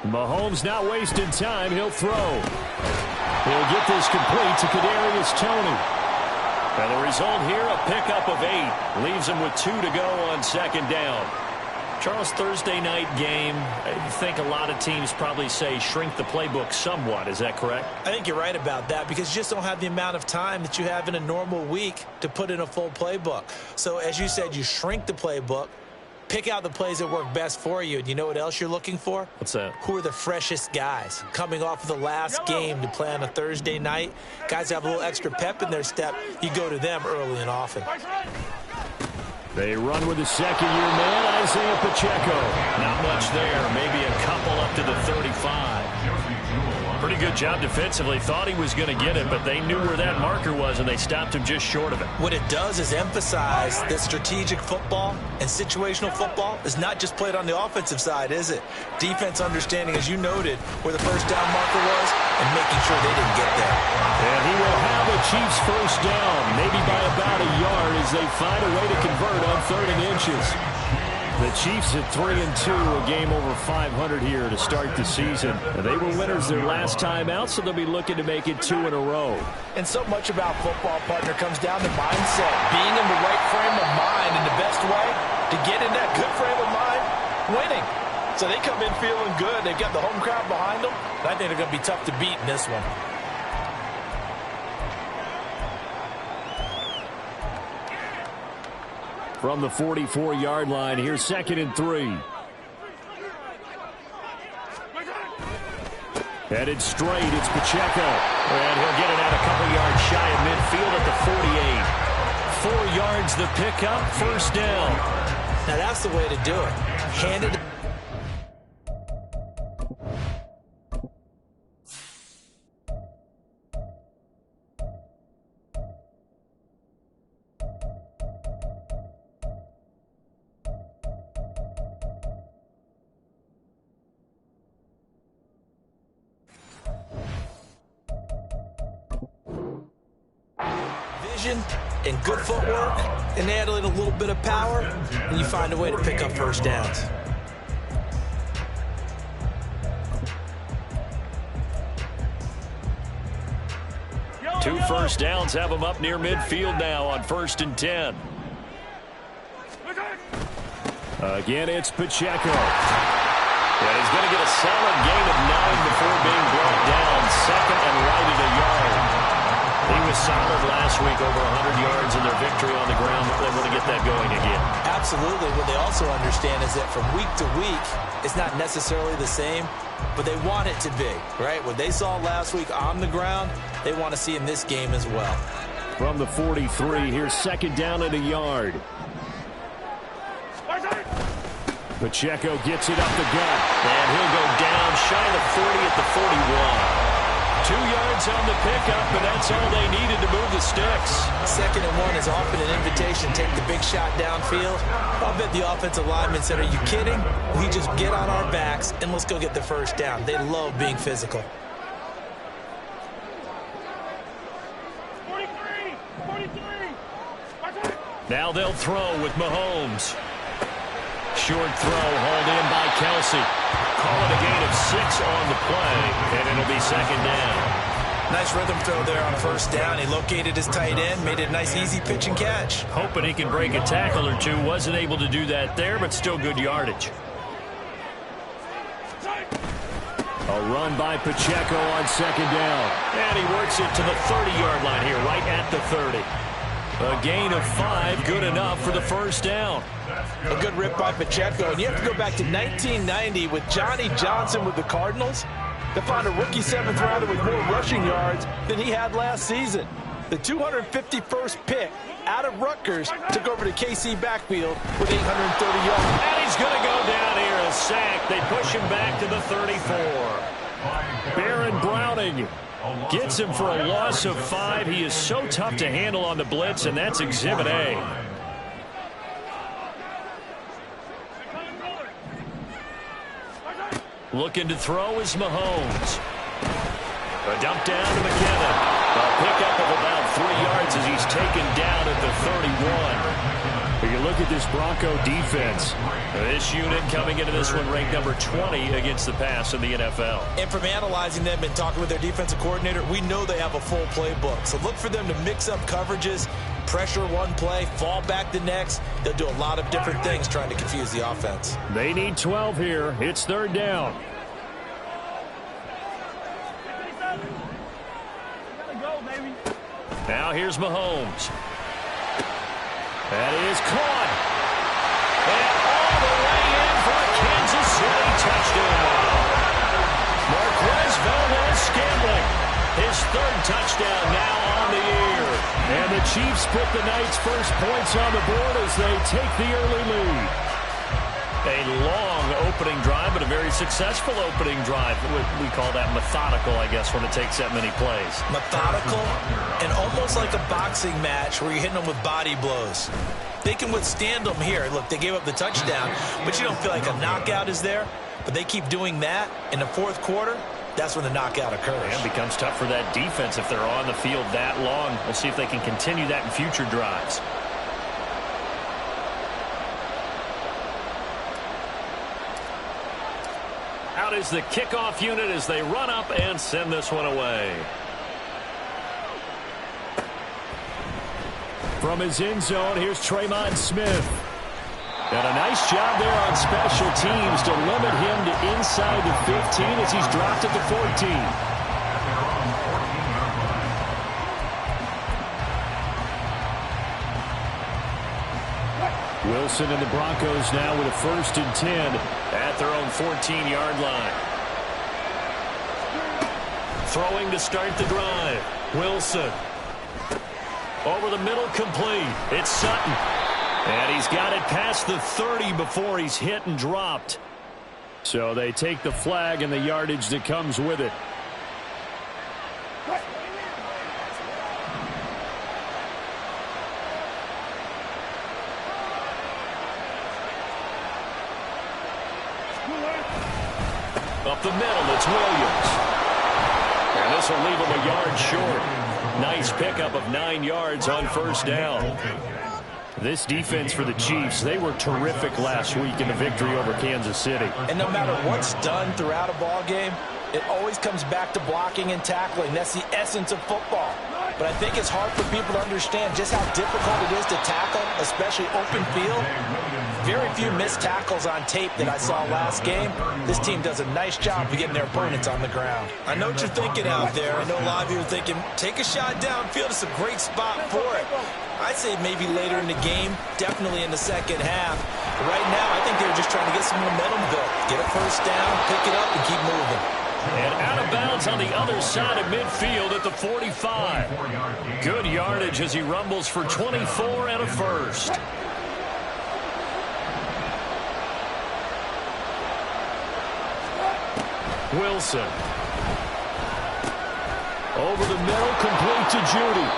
Mahomes not wasting time. He'll throw. He'll get this complete to Kadarius Toney. And the result here, a pickup of 8. Leaves him with 2 to go on second down. Charles, Thursday night game, I think a lot of teams probably say shrink the playbook somewhat. Is that correct? I think you're right about that because you just don't have the amount of time that you have in a normal week to put in a full playbook. So as you said, you shrink the playbook, pick out the plays that work best for you. And you know what else you're looking for? What's that? Who are the freshest guys coming off of the last game to play on a Thursday night? Guys have a little extra pep in their step. You go to them early and often. They run with the second-year man, Isaiah Pacheco. Not much there. Maybe a couple up to the 35. Pretty good job defensively. Thought he was going to get it, but they knew where that marker was, and they stopped him just short of it. What it does is emphasize that strategic football and situational football is not just played on the offensive side, is it? Defense understanding, as you noted, where the first down marker was and making sure they didn't get there. And he will have a Chiefs first down, maybe by about a yard as they find a way to convert on 3rd and inches. The Chiefs at 3-2, a game over 500 here to start the season. They were winners their last time out, so they'll be looking to make it 2 in a row. And so much about football, partner, comes down to mindset. Being in the right frame of mind, and the best way to get in that good frame of mind, winning. So they come in feeling good. They've got the home crowd behind them. I think they're going to be tough to beat in this one. From the 44-yard line, here's 2nd and 3. Headed straight, it's Pacheco. And he'll get it out a couple yards shy of midfield at the 48. 4 yards the pickup, first down. Now that's the way to do it. Hand it. And good footwork, and add a little bit of power, and you find a way to pick up first downs. Two first downs have them up near midfield now on 1st and 10. Again, it's Pacheco. And he's going to get a solid gain of 9 before being brought down. 2nd and right at a yard. He was solid last week, over 100 yards in their victory on the ground. They want to get that going again. Absolutely. What they also understand is that from week to week, it's not necessarily the same, but they want it to be, right? What they saw last week on the ground, they want to see in this game as well. From the 43, here's 2nd down at a yard. Pacheco gets it up the gut, and he'll go down shy of the 40 at the 41. 2 yards on the pickup, and that's all they needed to move the sticks. 2nd and 1 is often an invitation. Take the big shot downfield. I'll bet the offensive lineman said, are you kidding? We just get on our backs, and let's go get the first down. They love being physical. 43. Now they'll throw with Mahomes. Short throw hauled in by Kelsey. Call it a gain of 6 on the play, and it'll be 2nd down. Nice rhythm throw there on 1st down. He located his tight end, made it a nice easy pitch and catch. Hoping he can break a tackle or two. Wasn't able to do that there, but still good yardage. A run by Pacheco on 2nd down. And he works it to the 30-yard line here, right at the 30. A gain of 5, good enough for the first down. A good rip by Pacheco. And you have to go back to 1990 with Johnny Johnson with the Cardinals to find a rookie 7th rounder with more rushing yards than he had last season. The 251st pick out of Rutgers took over to KC backfield with 830 yards. And he's going to go down here, a sack. They push him back to the 34. Baron Browning gets him for a loss of 5. He is so tough to handle on the blitz, and that's Exhibit A. Looking to throw is Mahomes. A dump down to McKinnon. A pickup of about 3 yards as he's taken down at the 31. You look at this Bronco defense. This unit coming into this one ranked number 20 against the pass in the NFL. And from analyzing them and talking with their defensive coordinator, we know they have a full playbook. So look for them to mix up coverages, pressure one play, fall back the next. They'll do a lot of different things trying to confuse the offense. They need 12 here. It's third down. Now here's Mahomes. That is caught. And all the way in for a Kansas City touchdown. Marquez Valdez-Scantling, his third touchdown now on the year. And the Chiefs put the night's first points on the board as they take the early lead. A long opening drive, but a very successful opening drive. We call that methodical, I guess, when it takes that many plays. Methodical and almost like a boxing match where you're hitting them with body blows. They can withstand them here. Look, they gave up the touchdown, but you don't feel like a knockout is there. But they keep doing that in the fourth quarter. That's when the knockout occurs. Yeah, it becomes tough for that defense if they're on the field that long. We'll see if they can continue that in future drives. Out is the kickoff unit as they run up and send this one away. From his end zone, here's Tremon Smith. And a nice job there on special teams to limit him to inside the 15 as he's dropped at the 14. Wilson and the Broncos now with a 1st and 10 at their own 14-yard line. Throwing to start the drive. Wilson. Over the middle, complete. It's Sutton. And he's got it past the 30 before he's hit and dropped. So they take the flag and the yardage that comes with it. Up the middle, it's Williams. And this will leave him a yard short. Nice pickup of 9 yards on first down. This defense for the Chiefs, they were terrific last week in the victory over Kansas City. And no matter what's done throughout a ball game, it always comes back to blocking and tackling. That's the essence of football. But I think it's hard for people to understand just how difficult it is to tackle, especially open field. Very few missed tackles on tape that I saw last game. This team does a nice job of getting their opponents on the ground. I know what you're thinking out there. I know a lot of you are thinking, take a shot downfield. It's a great spot for it. I'd say maybe later in the game, definitely in the second half. But right now, I think they're just trying to get some momentum built. Get a first down, pick it up, and keep moving. And out of bounds on the other side of midfield at the 45. Good yardage as he rumbles for 24 and a first. Wilson. Over the middle, complete to Judy.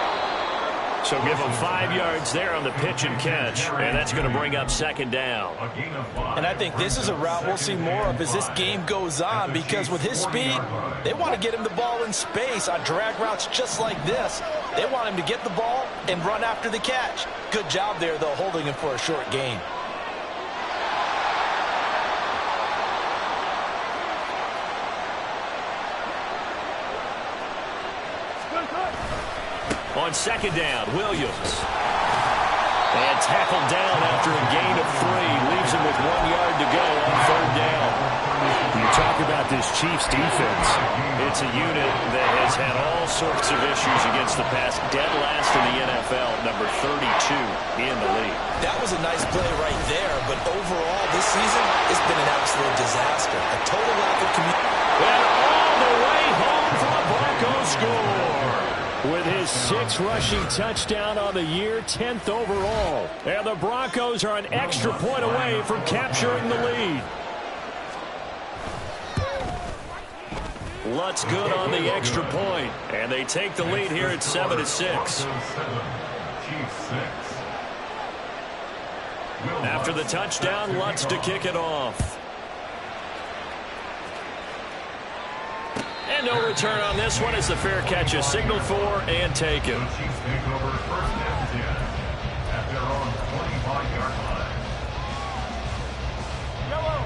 So give him 5 yards there on the pitch and catch, and that's going to bring up second down. And I think this is a route we'll see more of as this game goes on, because with his speed, they want to get him the ball in space on drag routes just like this. They want him to get the ball and run after the catch. Good job there, though, holding him for a short gain. On second down, Williams. And tackled down after a gain of 3. Leaves him with 1 yard to go on third down. You talk about this Chiefs defense. It's a unit that has had all sorts of issues against the pass. Dead last in the NFL, number 32 in the league. That was a nice play right there, but overall this season, it's been an absolute disaster. A total lack of communication. And all the way home for a Broncos score. With his 6th rushing touchdown on the year, 10th overall. And the Broncos are an extra point away from capturing the lead. Lutz good on the extra point, and they take the lead here at 7-6. After the touchdown, Lutz to kick it off. And no return on this one as the fair catch is signaled for and taken.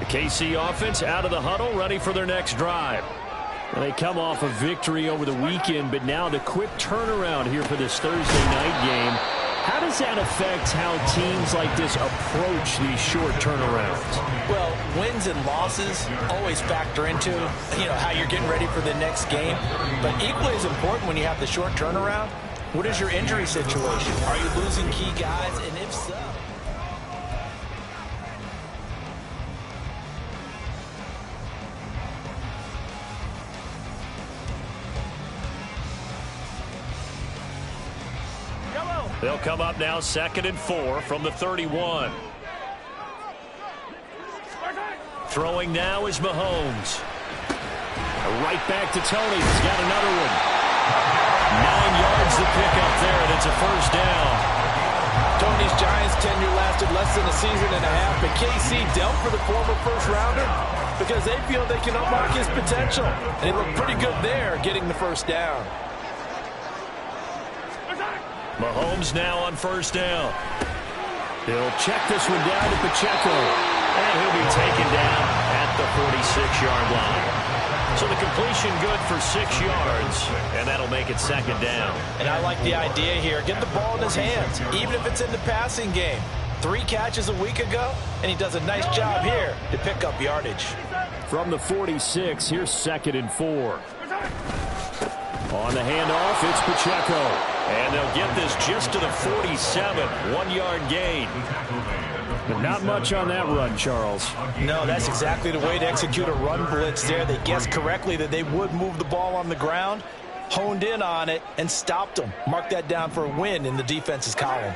KC offense out of the huddle, ready for their next drive. And they come off a victory over the weekend, but now the quick turnaround here for this Thursday night game. How does that affect how teams like this approach these short turnarounds? Well, wins and losses always factor into, how you're getting ready for the next game. But equally as important when you have the short turnaround, what is your injury situation? Are you losing key guys? And if so... They'll come up now 2nd and 4 from the 31. Throwing now is Mahomes. Right back to Tony. He's got another one. 9 yards to pick up there, and it's a first down. Tony's Giants tenure lasted less than a season and a half, but KC dealt for the former first-rounder because they feel they can unlock his potential. And he looked pretty good there getting the first down. Mahomes now on first down. He'll check this one down to Pacheco. And he'll be taken down at the 46-yard line. So the completion good for 6 yards, and that'll make it 2nd down. And I like the idea here. Get the ball in his hands, even if it's in the passing game. 3 catches a week ago, and he does a nice job here to pick up yardage. From the 46, here's 2nd and 4. On the handoff, it's Pacheco. And they'll get this just to the 47, 1-yard gain. But not much on that run, Charles. No, that's exactly the way to execute a run blitz there. They guessed correctly that they would move the ball on the ground, honed in on it, and stopped them. Mark that down for a win in the defense's column.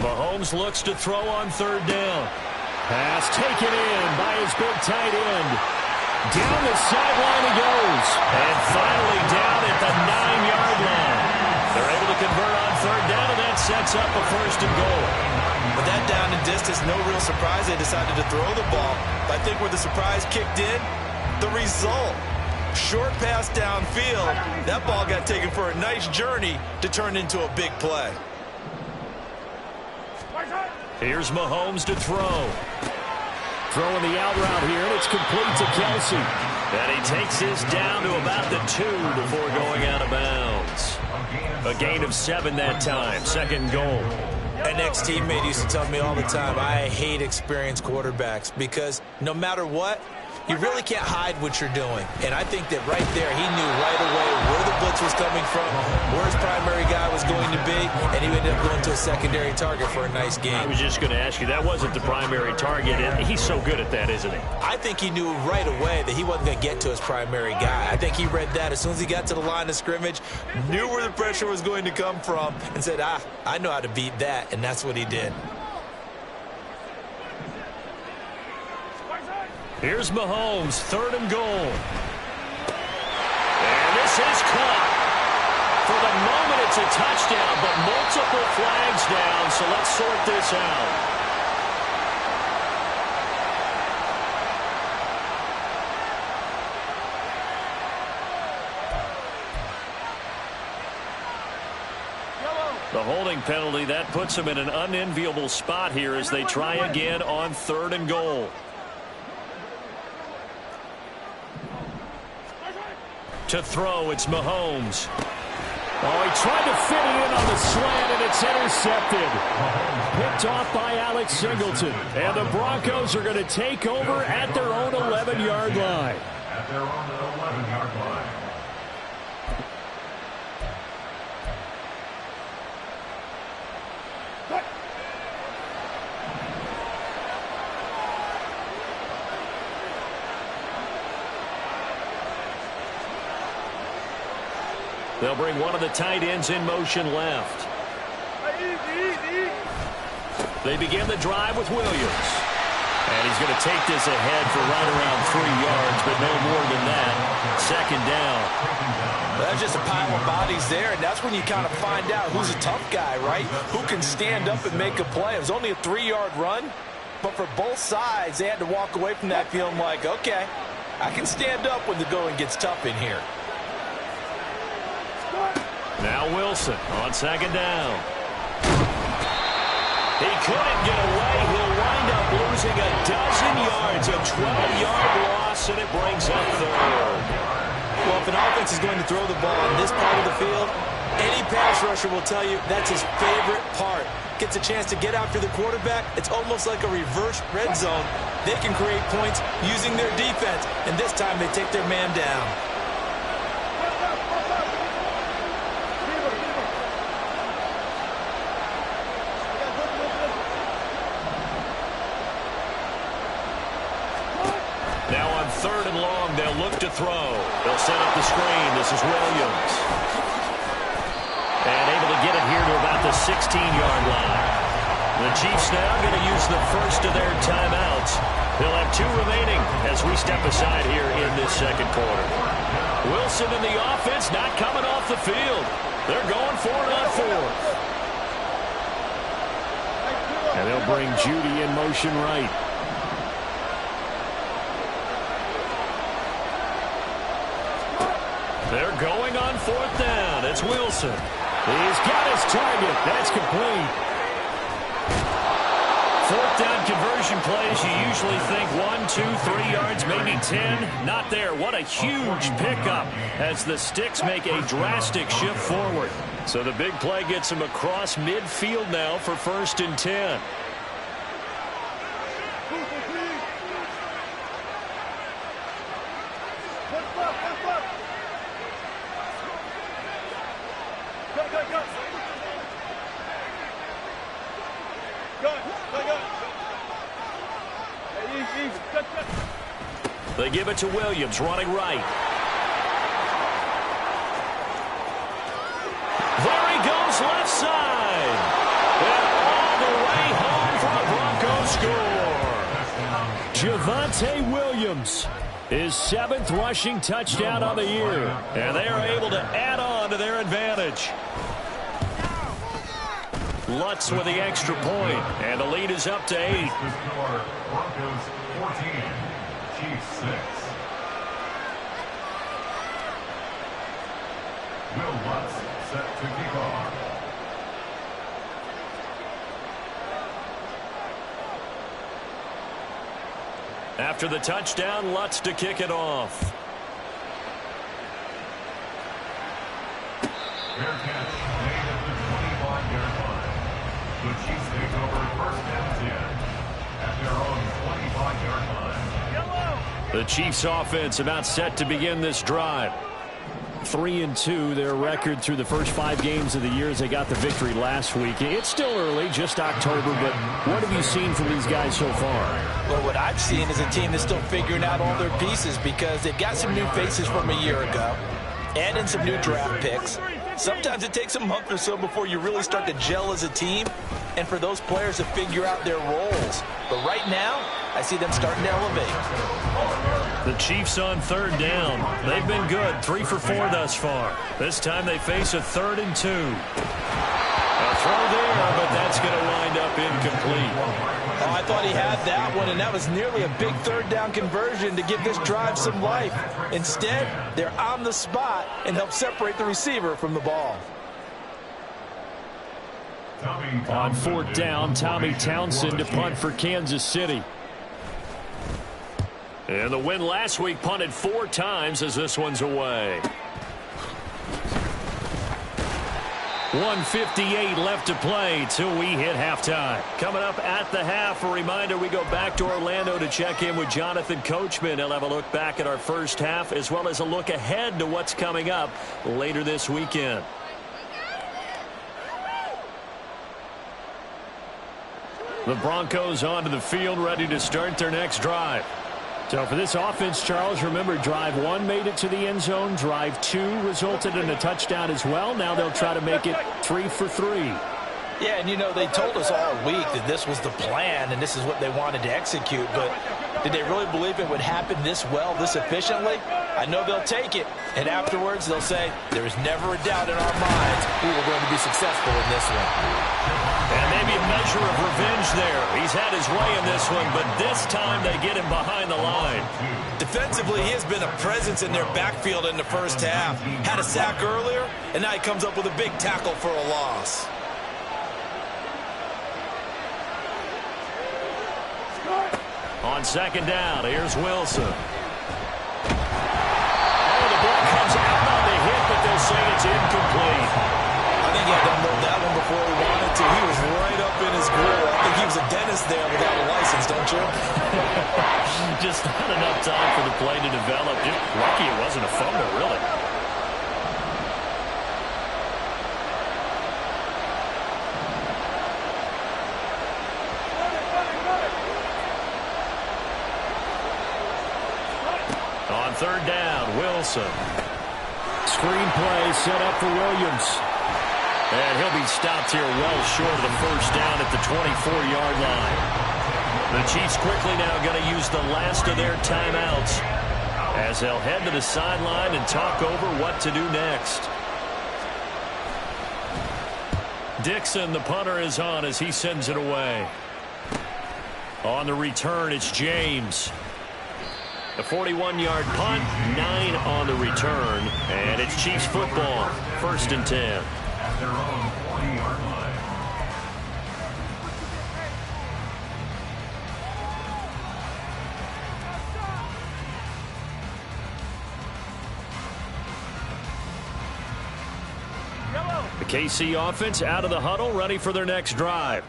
Mahomes looks to throw on 3rd down. Pass taken in by his big tight end. Down the sideline he goes. And finally down at the 9-yard line. They're able to convert on 3rd down, and that sets up a 1st and goal. With that down and distance, no real surprise they decided to throw the ball. But I think where the surprise kicked in, the result. Short pass downfield. That ball got taken for a nice journey to turn into a big play. Here's Mahomes to throw. Throwing the out route here, and it's complete to Kelsey. And he takes this down to about the 2 before going out of bounds. A gain of 7 that time. 2nd goal. An ex-teammate used to tell me all the time, I hate experienced quarterbacks because no matter what, you really can't hide what you're doing. And I think that right there, he knew right away where the blitz was coming from, where his primary guy was going to be, and he ended up going to a secondary target for a nice game. I was just going to ask you, that wasn't the primary target, and he's so good at that, isn't he? I think he knew right away that he wasn't going to get to his primary guy. I think he read that as soon as he got to the line of scrimmage, knew where the pressure was going to come from, and said, I know how to beat that, and that's what he did. Here's Mahomes, 3rd and goal. And this is caught. For the moment, it's a touchdown, but multiple flags down, so let's sort this out. The holding penalty, that puts them in an unenviable spot here as they try again on 3rd and goal. To throw, it's Mahomes. Oh, he tried to fit it in on the slant, and it's intercepted. Picked off by Alex Singleton. And the Broncos are going to take over at their own 11-yard line. They'll bring one of the tight ends in motion left. They begin the drive with Williams. And he's going to take this ahead for right around 3 yards, but no more than that. 2nd down. That's just a pile of bodies there, and that's when you kind of find out who's a tough guy, right? Who can stand up and make a play. It was only a 3-yard run, but for both sides, they had to walk away from that feeling like, okay, I can stand up when the going gets tough in here. Now Wilson on 2nd down. He couldn't get away. He'll wind up losing a dozen yards It's a 12-yard loss, and it brings up third. Well, if an offense is going to throw the ball on this part of the field, any pass rusher will tell you that's his favorite part. Gets a chance to get after the quarterback. It's almost like a reverse red zone. They can create points using their defense, and this time they take their man down. Now on 3rd and long, they'll look to throw. They'll set up the screen. This is Williams. And able to get it here to about the 16-yard line. The Chiefs now going to use the first of their timeouts. They'll have 2 remaining as we step aside here in this second quarter. Wilson and the offense not coming off the field. They're going for it on 4th. And they'll bring Judy in motion right. They're going on 4th down. It's Wilson. He's got his target. That's complete. 4th down conversion plays, you usually think 1, 2, 3 yards, maybe 10. Not there. What a huge pickup as the Sticks make a drastic shift forward. So the big play gets him across midfield now for 1st and 10. They give it to Williams, running right. There he goes, left side. And all the way home for a Bronco score. Javonte Williams, his 7th rushing touchdown on the year. And they are able to add on to their advantage. Lutz with the extra point, and the lead is up to 8. Broncos 14, Chiefs 6. Will Lutz set to kick off. After the touchdown, Lutz to kick it off. Fair catch made at the 25-yard line. The Chiefs take over 1st and 10 at their own 25-yard line. The Chiefs offense about set to begin this drive. 3-2, their record through the first 5 games of the year as they got the victory last week. It's still early, just October, but what have you seen from these guys so far? Well, what I've seen is a team that's still figuring out all their pieces because they've got some new faces from a year ago and in some new draft picks. Sometimes it takes a month or so before you really start to gel as a team and for those players to figure out their roles. But right now, I see them starting to elevate. The Chiefs on 3rd down. They've been good, 3 for 4 thus far. This time they face a 3rd and 2. A throw there, but that's going to wind up incomplete. Oh, I thought he had that one, and that was nearly a big 3rd down conversion to give this drive some life. Instead, they're on the spot and help separate the receiver from the ball. On 4th down, Tommy Townsend to punt for Kansas City. And the win last week punted 4 times as this one's away. 1:58 left to play till we hit halftime. Coming up at the half, a reminder we go back to Orlando to check in with Jonathan Coachman. He'll have a look back at our first half as well as a look ahead to what's coming up later this weekend. The Broncos onto the field, ready to start their next drive. So for this offense, Charles, remember, drive 1 made it to the end zone. Drive 2 resulted in a touchdown as well. Now they'll try to make it 3 for 3. Yeah, and you know, they told us all week that this was the plan and this is what they wanted to execute, but did they really believe it would happen this well, this efficiently? I know they'll take it, and afterwards they'll say, there is never a doubt in our minds we were going to be successful in this one. And maybe a measure of revenge there. He's had his way in this one, but this time they get him behind the line. Defensively, he has been a presence in their backfield in the first half. Had a sack earlier, and now he comes up with a big tackle for a loss. On second down, here's Wilson. Oh, the ball comes out on the hit, but they'll say it's incomplete. I think he had to unload that one before he wanted to. He was right up in his grill. I think he was a dentist there without a license, don't you? Just not enough time for the play to develop. Just lucky it wasn't a fumble, really. On third down, Wilson. Screenplay set up for Williams. And he'll be stopped here well short of the first down at the 24-yard line. The Chiefs quickly now going to use the last of their timeouts as they'll head to the sideline and talk over what to do next. Dixon, the punter, is on as he sends it away. On the return, it's James. The 41-yard punt, 9 on the return, and it's Chiefs football, 1st and 10. At their own 40-yard line. The KC offense out of the huddle, ready for their next drive.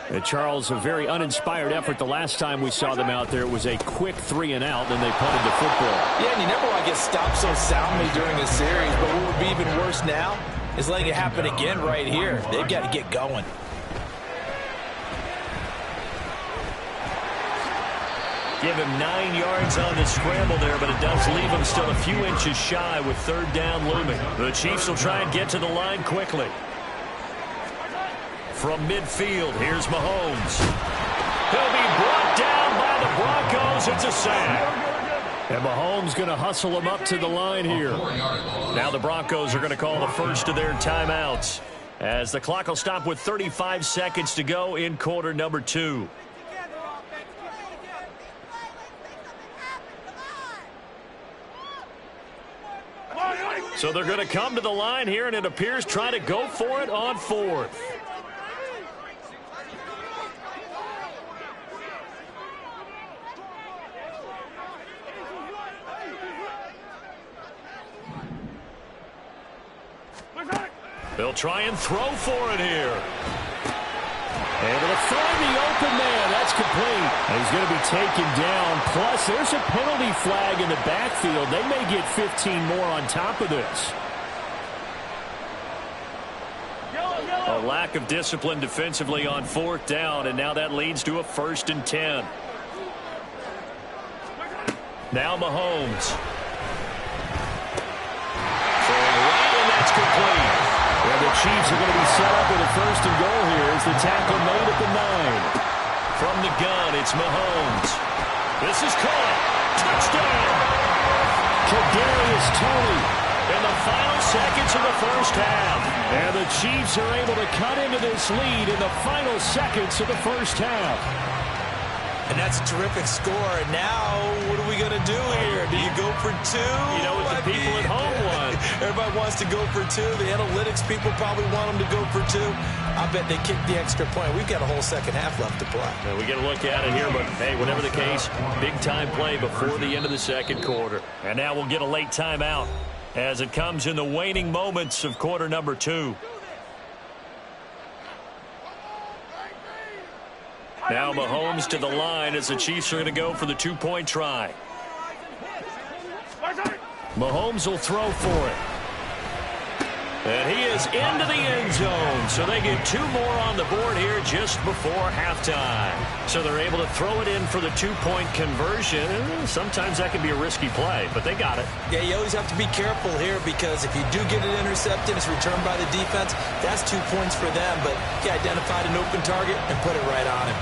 And Charles, a very uninspired effort the last time we saw them out there. It was a quick 3 and out, and they punted the football. Yeah, and you never want to get stopped so soundly during a series, but what would be even worse now is letting it happen again right here. They've got to get going. Give him 9 yards on the scramble there, but it does leave him still a few inches shy with third down looming. The Chiefs will try and get to the line quickly. From midfield, here's Mahomes. He'll be brought down by the Broncos. It's a sack. And Mahomes going to hustle him up to the line here. Now the Broncos are going to call the first of their timeouts as the clock will stop with 35 seconds to go in quarter number 2. So they're going to come to the line here, and it appears trying to go for it on 4th. They'll try and throw for it here. Able to find the open man. That's complete. And he's going to be taken down. Plus, there's a penalty flag in the backfield. They may get 15 more on top of this. A lack of discipline defensively on 4th down, and now that leads to a 1st and 10. Now Mahomes. Throwing right, and that's complete. Well, the Chiefs are going to be set up with a 1st and goal here as the tackle made at the 9. From the gun, it's Mahomes. This is caught. Touchdown. Kadarius Toney in the final seconds of the first half. And the Chiefs are able to cut into this lead in the final seconds of the first half. And that's a terrific score. And now, what are we going to do here? Do you go for 2? You know what the people at home want. Everybody wants to go for 2. The analytics people probably want them to go for 2. I bet they kick the extra point. We've got a whole second half left to play. We get a look at it here, but hey, whatever the case, big-time play before the end of the second quarter. And now we'll get a late timeout as it comes in the waning moments of quarter number 2. Now Mahomes to the line as the Chiefs are going to go for the 2-point try. Mahomes will throw for it. And he is into the end zone. So they get 2 more on the board here just before halftime. So they're able to throw it in for the 2-point conversion. Sometimes that can be a risky play, but they got it. Yeah, you always have to be careful here because if you do get it intercepted, it's returned by the defense. That's 2 points for them, but he identified an open target and put it right on him.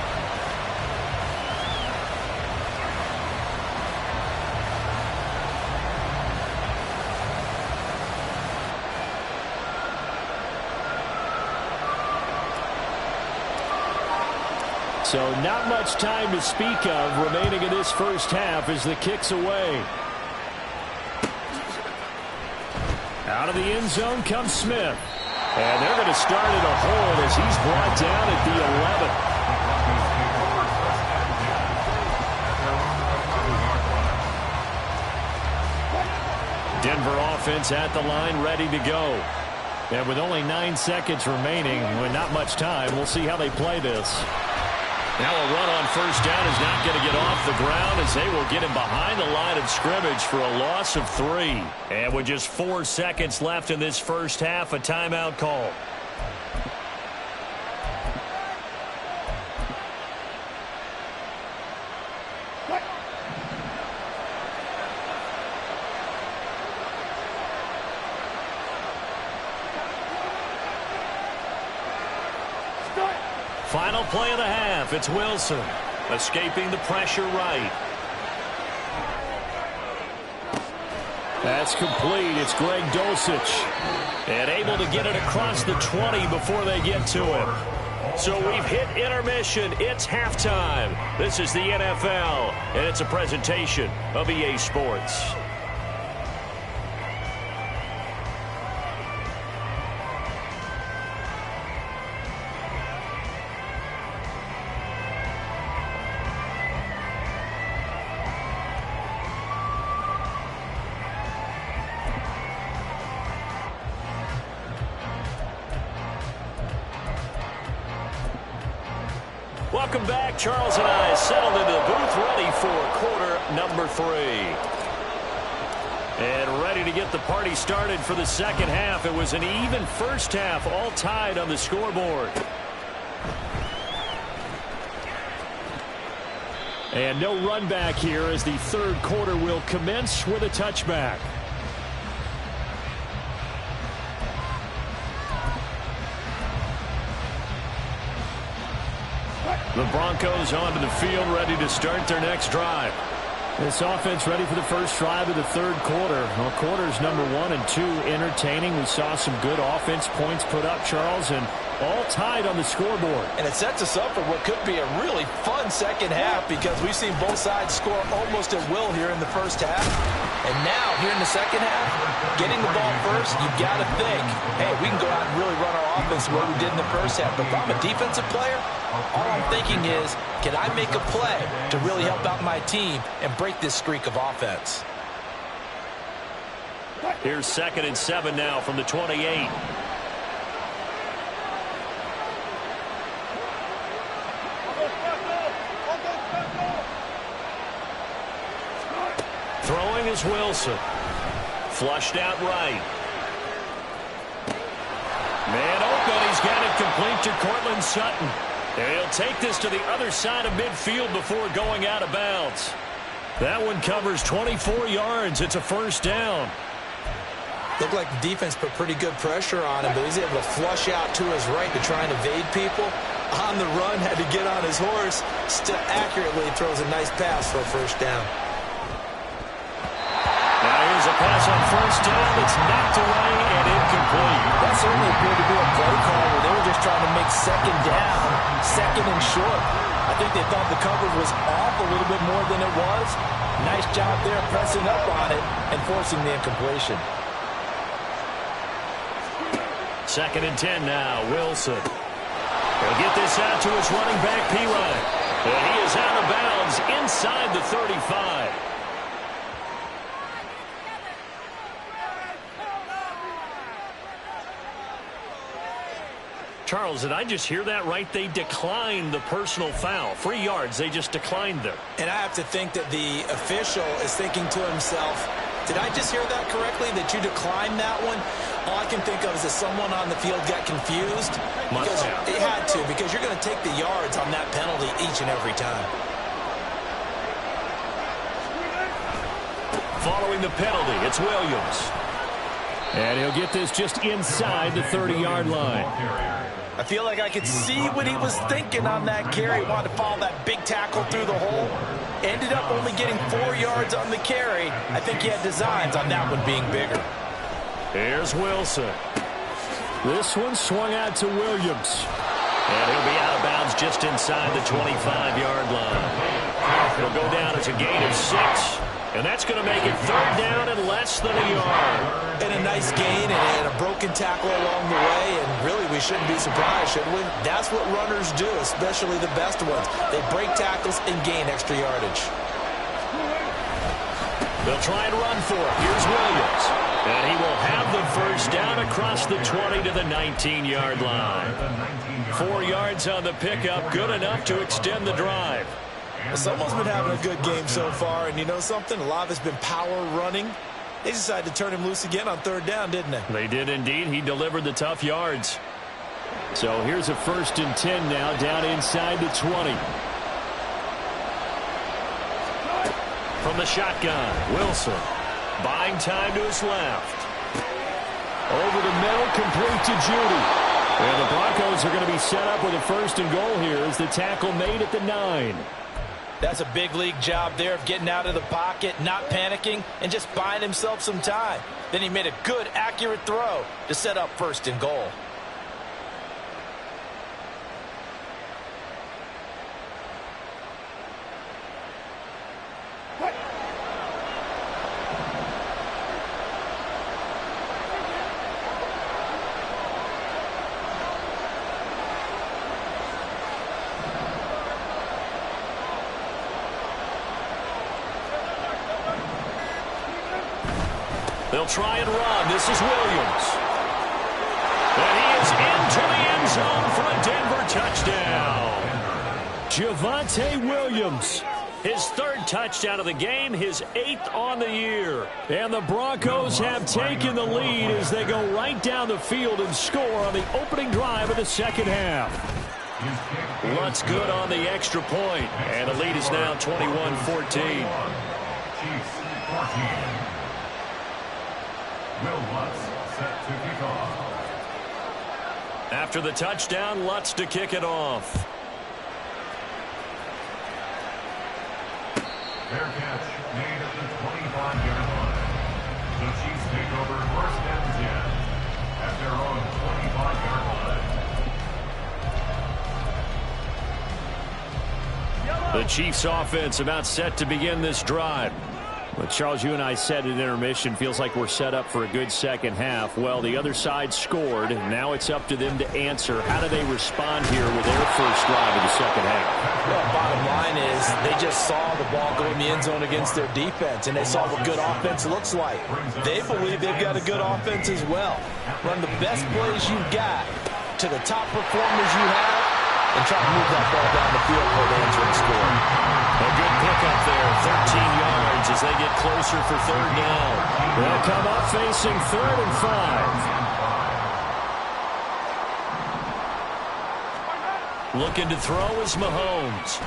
So not much time to speak of remaining in this first half as the kick's away. Out of the end zone comes Smith. And they're going to start at a hold as he's brought down at the 11. Denver offense at the line, ready to go. And with only 9 seconds remaining, with not much time, we'll see how they play this. Now a run on first down is not going to get off the ground as they will get him behind the line of scrimmage for a loss of 3. And with just 4 seconds left in this first half, a timeout call. Final play of the half. It's Wilson escaping the pressure right. That's complete. It's Greg Dulcich. And able to get it across the 20 before they get to him. So we've hit intermission. It's halftime. This is the NFL, and it's a presentation of EA Sports. Welcome back. Charles and I settled into the booth, ready for quarter number 3. And ready to get the party started for the second half. It was an even first half, all tied on the scoreboard. And no run back here as the third quarter will commence with a touchback. The Broncos onto the field, ready to start their next drive. This offense ready for the first drive of the third quarter. Well, quarters number 1 and 2 entertaining. We saw some good offense points put up, Charles, and all tied on the scoreboard. And it sets us up for what could be a really fun second half because we've seen both sides score almost at will here in the first half. And now, here in the second half, getting the ball first, you've got to think, hey, we can go out and really run our offense the way we did in the first half. But if I'm a defensive player, all I'm thinking is, can I make a play to really help out my team and break this streak of offense? Here's 2nd and 7 now from the 28. Throwing is Wilson. Flushed out right. Man open. He's got it complete to Cortland Sutton. And he'll take this to the other side of midfield before going out of bounds. That one covers 24 yards. It's a first down. Looked like the defense put pretty good pressure on him, but he's able to flush out to his right to try and evade people. On the run, had to get on his horse. Still accurately throws a nice pass for a first down. Now here's a pass on first down. It's knocked away and incomplete. That certainly appeared to be a play call where they were just trying to make second down, second and short. I think they thought the coverage was off a little bit more than it was. Nice job there pressing up on it and forcing the incompletion. 2nd and 10 now. Wilson. He'll get this out to his running back, P-Ryan. And he is out of bounds inside the 35. Charles, did I just hear that right? They declined the personal foul. 3 yards, they just declined them. And I have to think that the official is thinking to himself, did I just hear that correctly, that you declined that one? All I can think of is that someone on the field got confused. Because it had to, because you're going to take the yards on that penalty each and every time. Following the penalty, it's Williams. And he'll get this just inside the 30-yard line. I feel like I could see what he was thinking on that carry. He wanted to follow that big tackle through the hole. Ended up only getting 4 yards on the carry. I think he had designs on that one being bigger. Here's Wilson. This one swung out to Williams. And he'll be out of bounds just inside the 25-yard line. It'll go down as a gain of 6. And that's going to make it 3rd down and less than a yard. And a nice gain and a broken tackle along the way. And really, we shouldn't be surprised, should we? That's what runners do, especially the best ones. They break tackles and gain extra yardage. They'll try and run for it. Here's Williams. And he will have the first down across the 20 to the 19-yard line. 4 yards on the pickup, good enough to extend the drive. Well, someone's been having a good game so far, and you know something? A lot of it's been power running. They decided to turn him loose again on 3rd down, didn't they? They did indeed. He delivered the tough yards. So here's a 1st and 10 now, down inside the 20. From the shotgun, Wilson. Buying time to his left. Over the middle, complete to Judy. And the Broncos are going to be set up with a 1st and goal here as the tackle made at the 9. That's a big league job there of getting out of the pocket, not panicking, and just buying himself some time. Then he made a good, accurate throw to set up 1st and goal. They'll try and run. This is Williams. And he is into the end zone for a Denver touchdown. Javonte Williams. His 3rd touchdown of the game, his 8th on the year. And the Broncos have taken the lead as they go right down the field and score on the opening drive of the 2nd half. Lutz good on the extra point. And the lead is now 21-14. Chiefs 14. Will Lutz set to kick off. After the touchdown, Lutz to kick it off. Fair catch made at the 25-yard line. The Chiefs take over 1st and 10 at their own 25-yard line. The Chiefs offense about set to begin this drive. But Charles, you and I said at intermission, feels like we're set up for a good 2nd half. Well, the other side scored. Now it's up to them to answer. How do they respond here with their first drive of the 2nd half? Well, bottom line is they just saw the ball go in the end zone against their defense, and they saw what good offense looks like. They believe they've got a good offense as well. Run the best plays you've got to the top performers you have, and try to move that ball down the field for the answering score. A good pickup there, 13 yards as they get closer for 3rd down. They'll come up facing 3rd and 5. Looking to throw is Mahomes.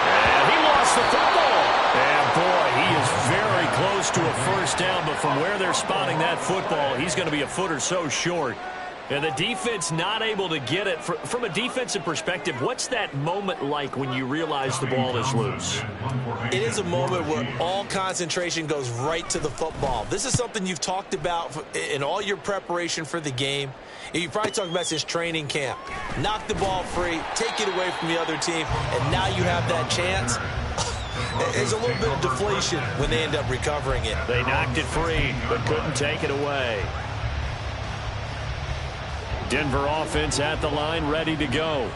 And he lost the football. And boy, he is very close to a 1st down, but from where they're spotting that football, he's going to be a foot or so short. And the defense not able to get it. From a defensive perspective, what's that moment like when you realize the ball is loose? It is a moment where all concentration goes right to the football. This is something you've talked about in all your preparation for the game. You probably talked about since training camp. Knock the ball free, take it away from the other team, and now you have that chance. There's a little bit of deflation when they end up recovering it. They knocked it free, but couldn't take it away. Denver offense at the line, ready to go.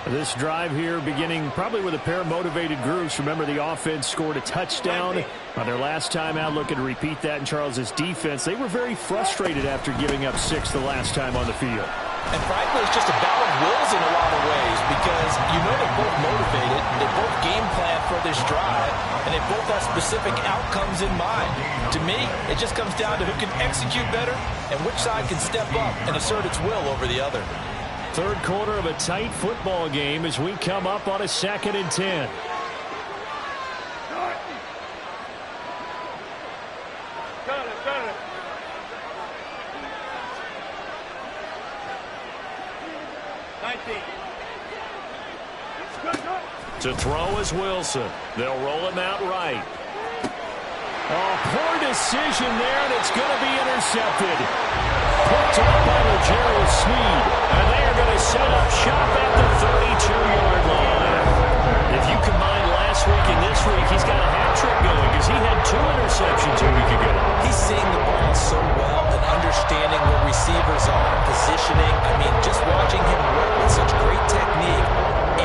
This drive here beginning probably with a pair of motivated groups. Remember, the offense scored a touchdown on their last time out, looking to repeat that in Charles's defense. They were very frustrated after giving up 6 the last time on the field. And frankly, it's just a battle of wills in a lot of ways because you know they're both motivated, they both game plan for this drive, and they both have specific outcomes in mind. To me, it just comes down to who can execute better and which side can step up and assert its will over the other. 3rd quarter of a tight football game as we come up on a 2nd and 10. To throw is Wilson. They'll roll him out right. Oh, poor decision there, and it's going to be intercepted. Picked up by L'Jarius Sneed, and they are going to set up shop at the 32-yard line. If you combine last week and this week, he's got a hat trick going because he had 2 interceptions a week ago. He's seeing the ball so well and understanding where receivers are, positioning. I mean, just watching him work with such great technique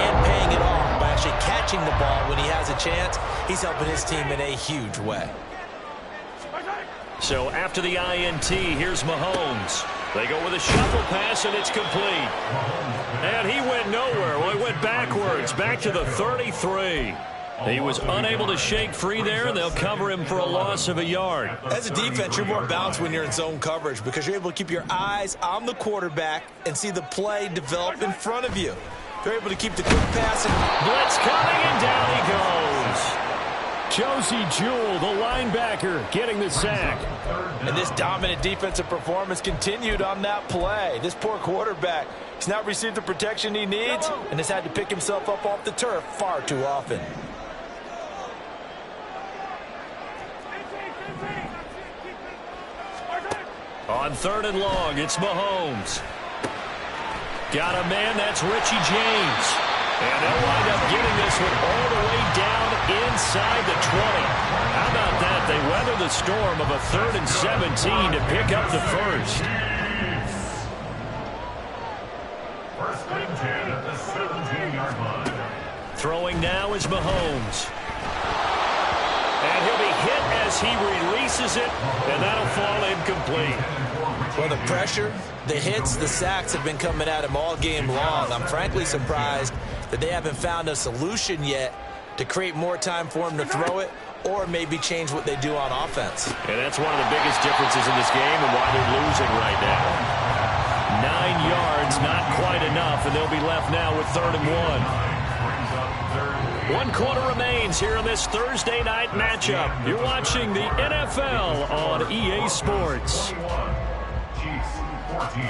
and paying it off by actually catching catching the ball when he has a chance, he's helping his team in a huge way. So after the INT, here's Mahomes. They go with a shuffle pass, and it's complete. And he went nowhere. Well, he went backwards, back to the 33. He was unable to shake free there, and they'll cover him for a loss of a yard. As a defense, you're more balanced when you're in zone coverage because you're able to keep your eyes on the quarterback and see the play develop in front of you. You're able to keep the quick passing. Blitz coming, and down he goes. Josie Jewell, the linebacker, getting the sack. And this dominant defensive performance continued on that play. This poor quarterback, he's not received the protection he needs and has had to pick himself up off the turf far too often. On 3rd and long, it's Mahomes. Got a man, that's Richie James. And they'll wind up getting this one all the way down inside the 20. How about that? They weather the storm of a 3rd and 17 to pick up the first. First and 10 at the 17-yard line. Throwing now is Mahomes. And he'll be hit as he releases it, and that'll fall incomplete. Well, the pressure, the hits, the sacks have been coming at him all game long. I'm frankly surprised that they haven't found a solution yet to create more time for him to throw it or maybe change what they do on offense. And that's one of the biggest differences in this game and why they're losing right now. 9 yards, not quite enough, and they'll be left now with 3rd and 1. 1 quarter remains here in this Thursday night matchup. You're watching the NFL on EA Sports. 14.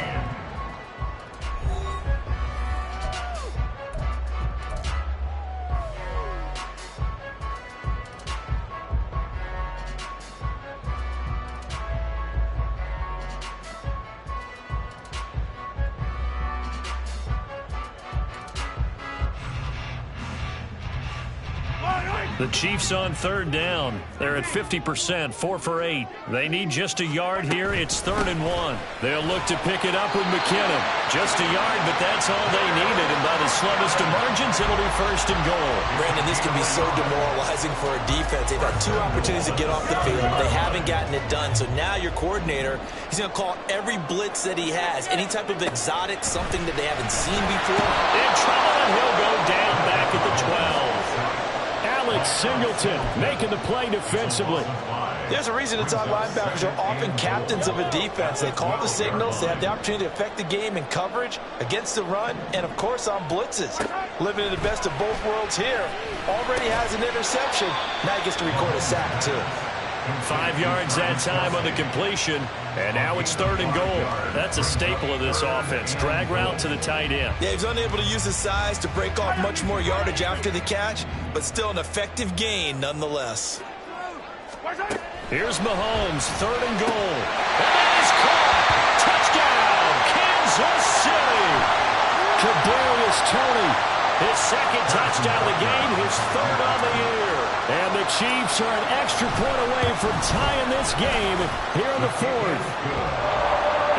The Chiefs on 3rd down. They're at 50%, 4 for 8. They need just a yard here. It's 3rd and 1. They'll look to pick it up with McKinnon. Just a yard, but that's all they needed. And by the slimmest of margins, it'll be 1st and goal. Brandon, this can be so demoralizing for a defense. They've had 2 opportunities to get off the field. They haven't gotten it done. So now your coordinator, he's going to call every blitz that he has. Any type of exotic, something that they haven't seen before. In trouble, and he'll go down back at the 12. Alex Singleton making the play defensively. There's a reason inside linebackers are often captains of a defense. They call the signals. They have the opportunity to affect the game in coverage, against the run, and, of course, on blitzes. Living in the best of both worlds here. Already has an interception. Now he gets to record a sack, too. 5 yards that time on the completion, and now it's 3rd and goal. That's a staple of this offense. Drag route to the tight end. Yeah, he's unable to use his size to break off much more yardage after the catch, but still an effective gain nonetheless. Here's Mahomes, 3rd and goal. And that is caught. Touchdown, Kansas City. Kadarius Toney, his 2nd touchdown of the game, his 3rd on the year. And the Chiefs are an extra point away from tying this game here in the 4th.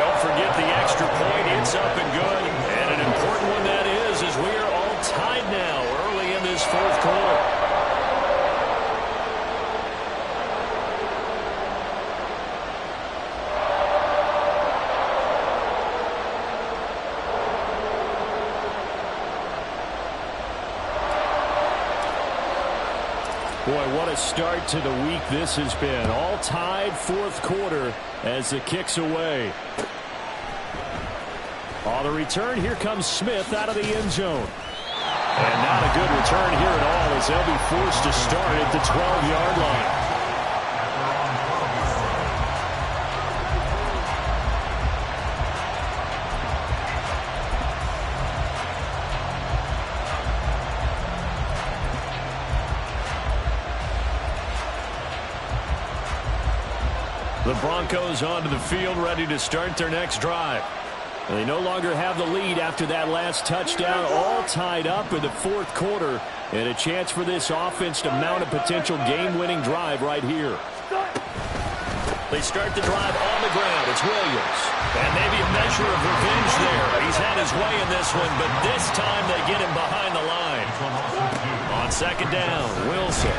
Don't forget the extra point. It's up and good. And an important one that is, as we are all tied now early in this 4th quarter. Boy, what a start to the week this has been. All tied 4th quarter as the kick's away. On the return, here comes Smith out of the end zone. And not a good return here at all as they'll be forced to start at the 12-yard line. The Broncos onto the field, ready to start their next drive. They no longer have the lead after that last touchdown, all tied up in the 4th quarter, and a chance for this offense to mount a potential game-winning drive right here. They start the drive on the ground. It's Williams. And maybe a measure of revenge there. He's had his way in this one, but this time they get him behind the line. On On second down, Wilson.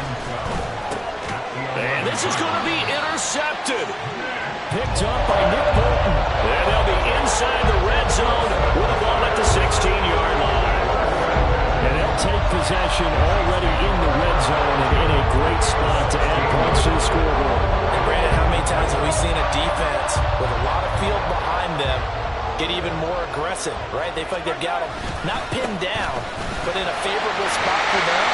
And this is going to be intercepted. Picked up by Nick Bolton. And they'll be inside the red zone with a ball at the 16-yard line. And they'll take possession already in the red zone and in a great spot to add points to the scoreboard. And Brandon, how many times have we seen a defense with a lot of field behind them get even more aggressive, right? They feel like they've got them not pinned down, but in a favorable spot for them.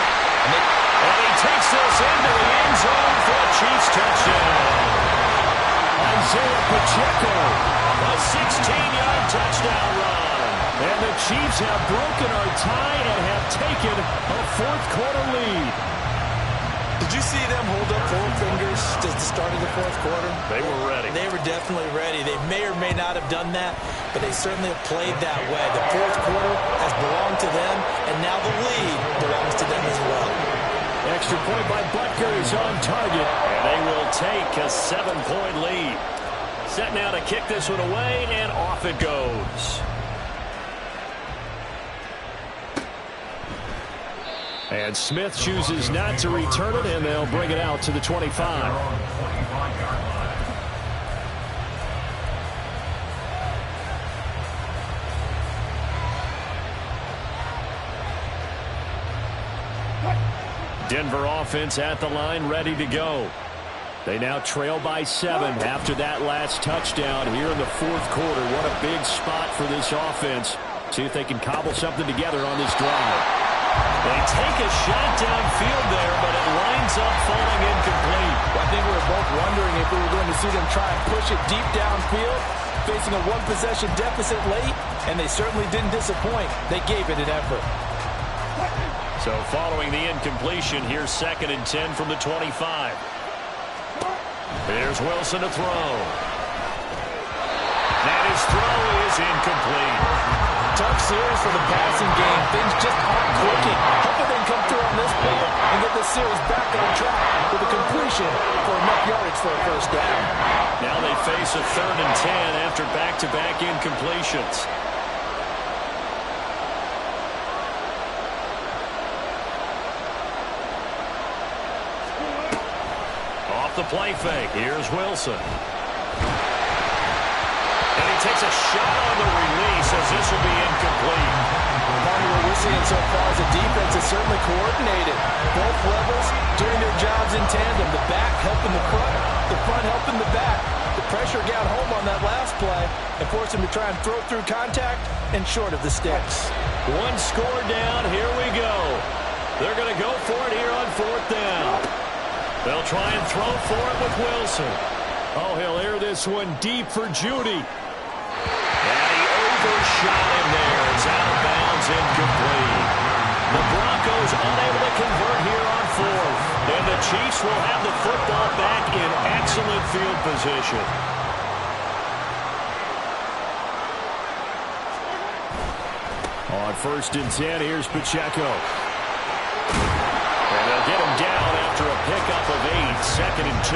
And he takes this into the end zone for a Chiefs touchdown. Isaiah Pacheco, a 16-yard touchdown run. And the Chiefs have broken our tie and have taken a fourth-quarter lead. Did you see them hold up four fingers at the start of the fourth quarter? They were ready. They were definitely ready. They may or may not have done that, but they certainly have played that way. The fourth quarter has belonged to them, and now the lead belongs to them as well. Extra point by Butker is on target, and they will take a 7-point lead. Set now to kick this one away, and off it goes. And Smith chooses not to return it, and they'll bring it out to the 25. Denver offense at the line, ready to go. They now trail by 7 after that last touchdown here in the fourth quarter. What a big spot for this offense. See if they can cobble something together on this drive. They take a shot downfield there, but it winds up falling incomplete. Well, I think we were both wondering if we were going to see them try and push it deep downfield, facing a one-possession deficit late, and they certainly didn't disappoint. They gave it an effort. So following the incompletion, here's 2nd and 10 from the 25. Here's Wilson to throw. And his throw is incomplete. Tough series for the passing game. Things just aren't clicking. Hoping they can come through on this play and get this series back on track with a completion for enough yardage for a first down. Now they face a 3rd and 10 after back-to-back incompletions. Off the play fake. Here's Wilson. And he takes a shot on the release as this will be incomplete. Part of what we're seeing so far is the defense is certainly coordinated. Both levels doing their jobs in tandem. The back helping the front helping the back. The pressure got home on that last play and forced him to try and throw through contact and short of the sticks. One score down. Here we go. They're going to go for it here on 4th down. They'll try and throw for it with Wilson. Oh, he'll air this one deep for Judy. And he overshot him there. It's out of bounds, incomplete. The Broncos unable to convert here on 4th. And the Chiefs will have the football back in excellent field position. On 1st and 10, here's Pacheco. And they'll get him down after a pickup of 8, 2nd and 2.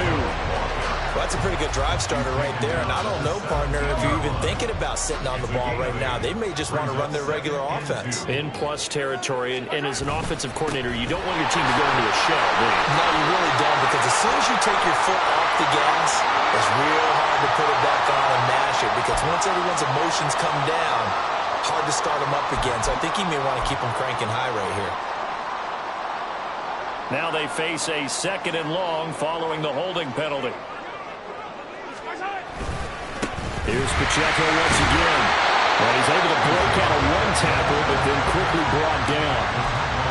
Well, that's a pretty good drive starter right there. And I don't know, partner, if you're even thinking about sitting on the ball right now. They may just want to run their regular offense. In plus territory, and as an offensive coordinator, you don't want your team to go into a shell, do you? No, you really don't, because as soon as you take your foot off the gas, it's real hard to put it back on and mash it, because once everyone's emotions come down, hard to start them up again. So I think he may want to keep them cranking high right here. Now they face a 2nd and long following the holding penalty. Here's Pacheco once again. And he's able to break out of one tackle, but then quickly brought down.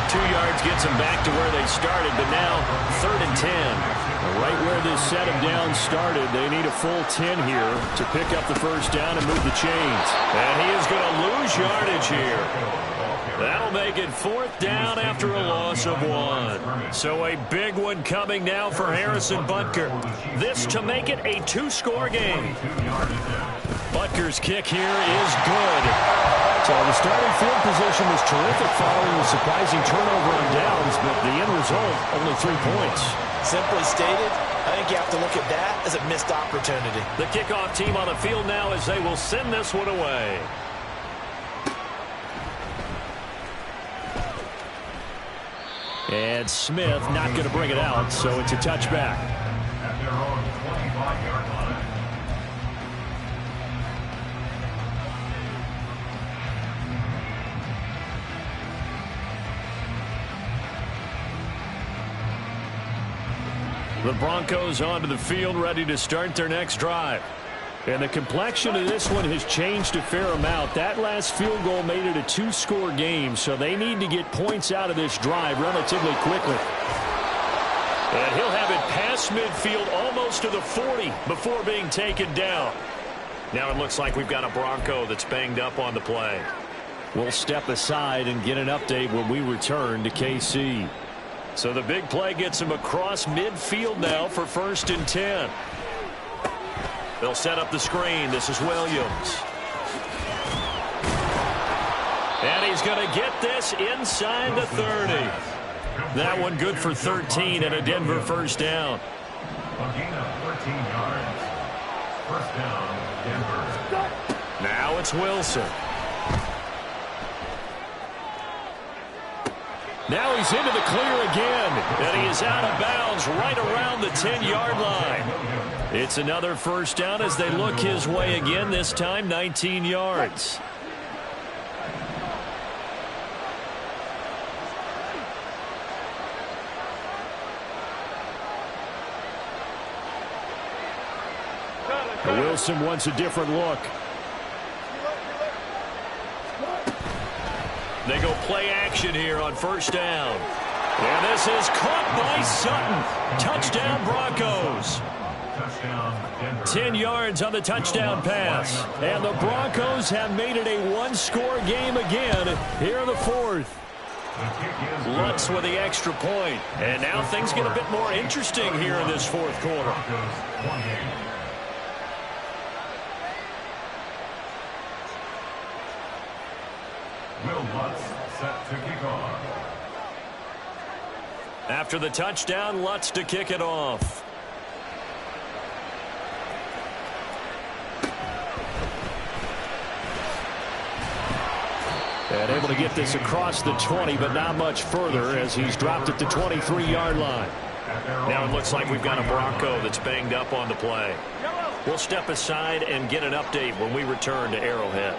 2 yards gets him back to where they started, but now 3rd and 10. Right where this set him down started, they need a full 10 here to pick up the first down and move the chains. And he is going to lose yardage here. That'll make it 4th down after a loss of 1. So a big one coming now for Harrison Butker. This to make it a 2-score game. Butker's kick here is good. So the starting field position was terrific following the surprising turnover on downs, but the end result, only 3 points. Simply stated, I think you have to look at that as a missed opportunity. The kickoff team on the field now as they will send this one away. And Smith not going to bring it out, so it's a touchback. At their own 25-yard line. The Broncos onto the field, ready to start their next drive. And the complexion of this one has changed a fair amount. That last field goal made it a two-score game, so they need to get points out of this drive relatively quickly. And he'll have it past midfield almost to the 40 before being taken down. Now it looks like we've got a Bronco that's banged up on the play. We'll step aside and get an update when we return to KC. So the big play gets him across midfield now for 1st and 10. They'll set up the screen. This is Williams. And he's going to get this inside the 30. That one good for 13 and a Denver first down. A gain of 13 yards. First down, Denver. Now it's Wilson. Now he's into the clear again, and he is out of bounds right around the 10-yard line. It's another first down as they look his way again, this time 19 yards. Wilson wants a different look. They go play action here on first down. And this is caught by Sutton. Touchdown Broncos. Touchdown, 10 yards on the touchdown pass. And the Broncos have made it a one-score game again here in the fourth. Lutz with the extra point. And now things get a bit more interesting here in this fourth quarter. Will Lutz set to kick off. After the touchdown, Lutz to kick it off. And able to get this across the 20, but not much further as he's dropped it to 23-yard line. Now it looks like we've got a Bronco that's banged up on the play. We'll step aside and get an update when we return to Arrowhead.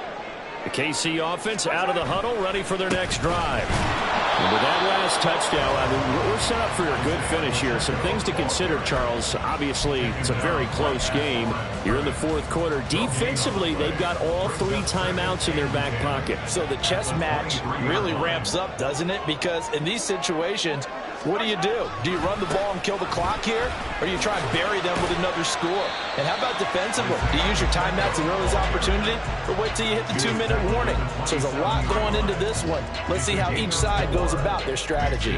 The KC offense out of the huddle, ready for their next drive. And with that last touchdown, I mean, we're set up for a good finish here. Some things to consider, Charles. Obviously, it's a very close game. You're in the fourth quarter. Defensively, they've got all 3 timeouts in their back pocket. So the chess match really ramps up, doesn't it? Because in these situations, what do? Do you run the ball and kill the clock here? Or do you try and bury them with another score? And how about defensively? Do you use your timeouts as early as opportunity? Or wait till you hit the 2-minute warning? So there's a lot going into this one. Let's see how each side goes about their strategy.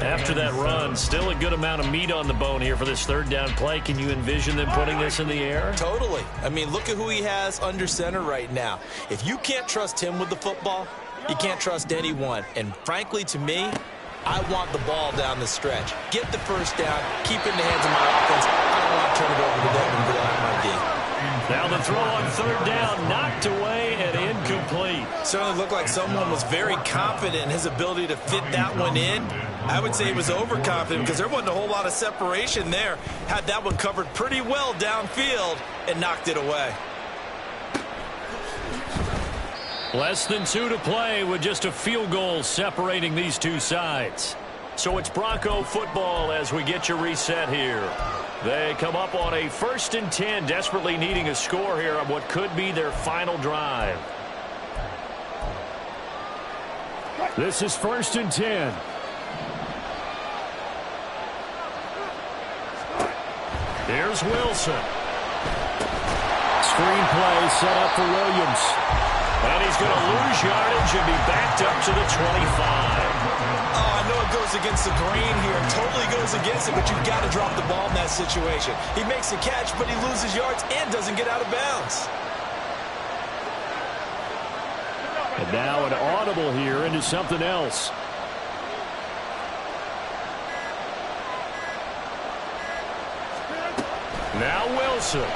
After that run, still a good amount of meat on the bone here for this third down play. Can you envision them putting this in the air? Totally. I mean, look at who he has under center right now. If you can't trust him with the football, you can't trust anyone. And frankly, to me, I want the ball down the stretch. Get the first down. Keep it in the hands of my offense. I don't want to turn it over to them and rely on my D. Now the throw on third down, knocked away and incomplete. Certainly looked like someone was very confident in his ability to fit that one in. I would say he was overconfident because there wasn't a whole lot of separation there. Had that one covered pretty well downfield and knocked it away. Less than 2 to play with just a field goal separating these two sides. So it's Bronco football as we get you reset here. They come up on a 1st and 10, desperately needing a score here on what could be their final drive. This is 1st and 10. Here's Wilson. Screen play set up for Williams. And he's going to lose yardage and be backed up to the 25. Oh, I know it goes against the grain here. Totally goes against it, but you've got to drop the ball in that situation. He makes a catch, but he loses yards and doesn't get out of bounds. And now an audible here into something else. Now Wilson.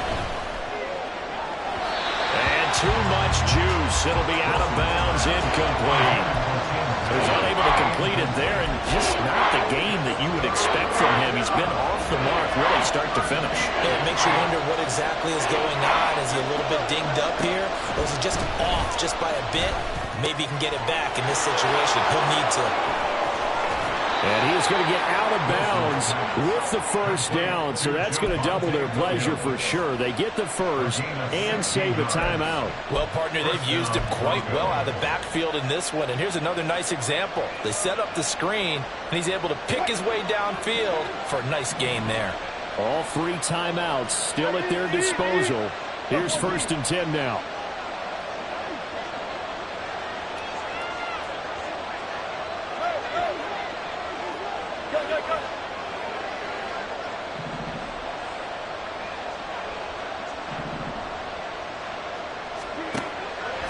And too much juice. It'll be out of bounds, incomplete. was unable to complete it there, and just not the game that you would expect from him. He's been off the mark really start to finish. Yeah, it makes you wonder what exactly is going on. Is he a little bit dinged up here, or is he just off just by a bit? Maybe he can get it back in this situation. He'll need to. And he's going to get out of bounds with the first down, so that's going to double their pleasure for sure. They get the first and save a timeout. Well, partner, they've used him quite well out of the backfield in this one, and here's another nice example. They set up the screen, and he's able to pick his way downfield for a nice gain there. All 3 timeouts still at their disposal. Here's 1st and 10 now.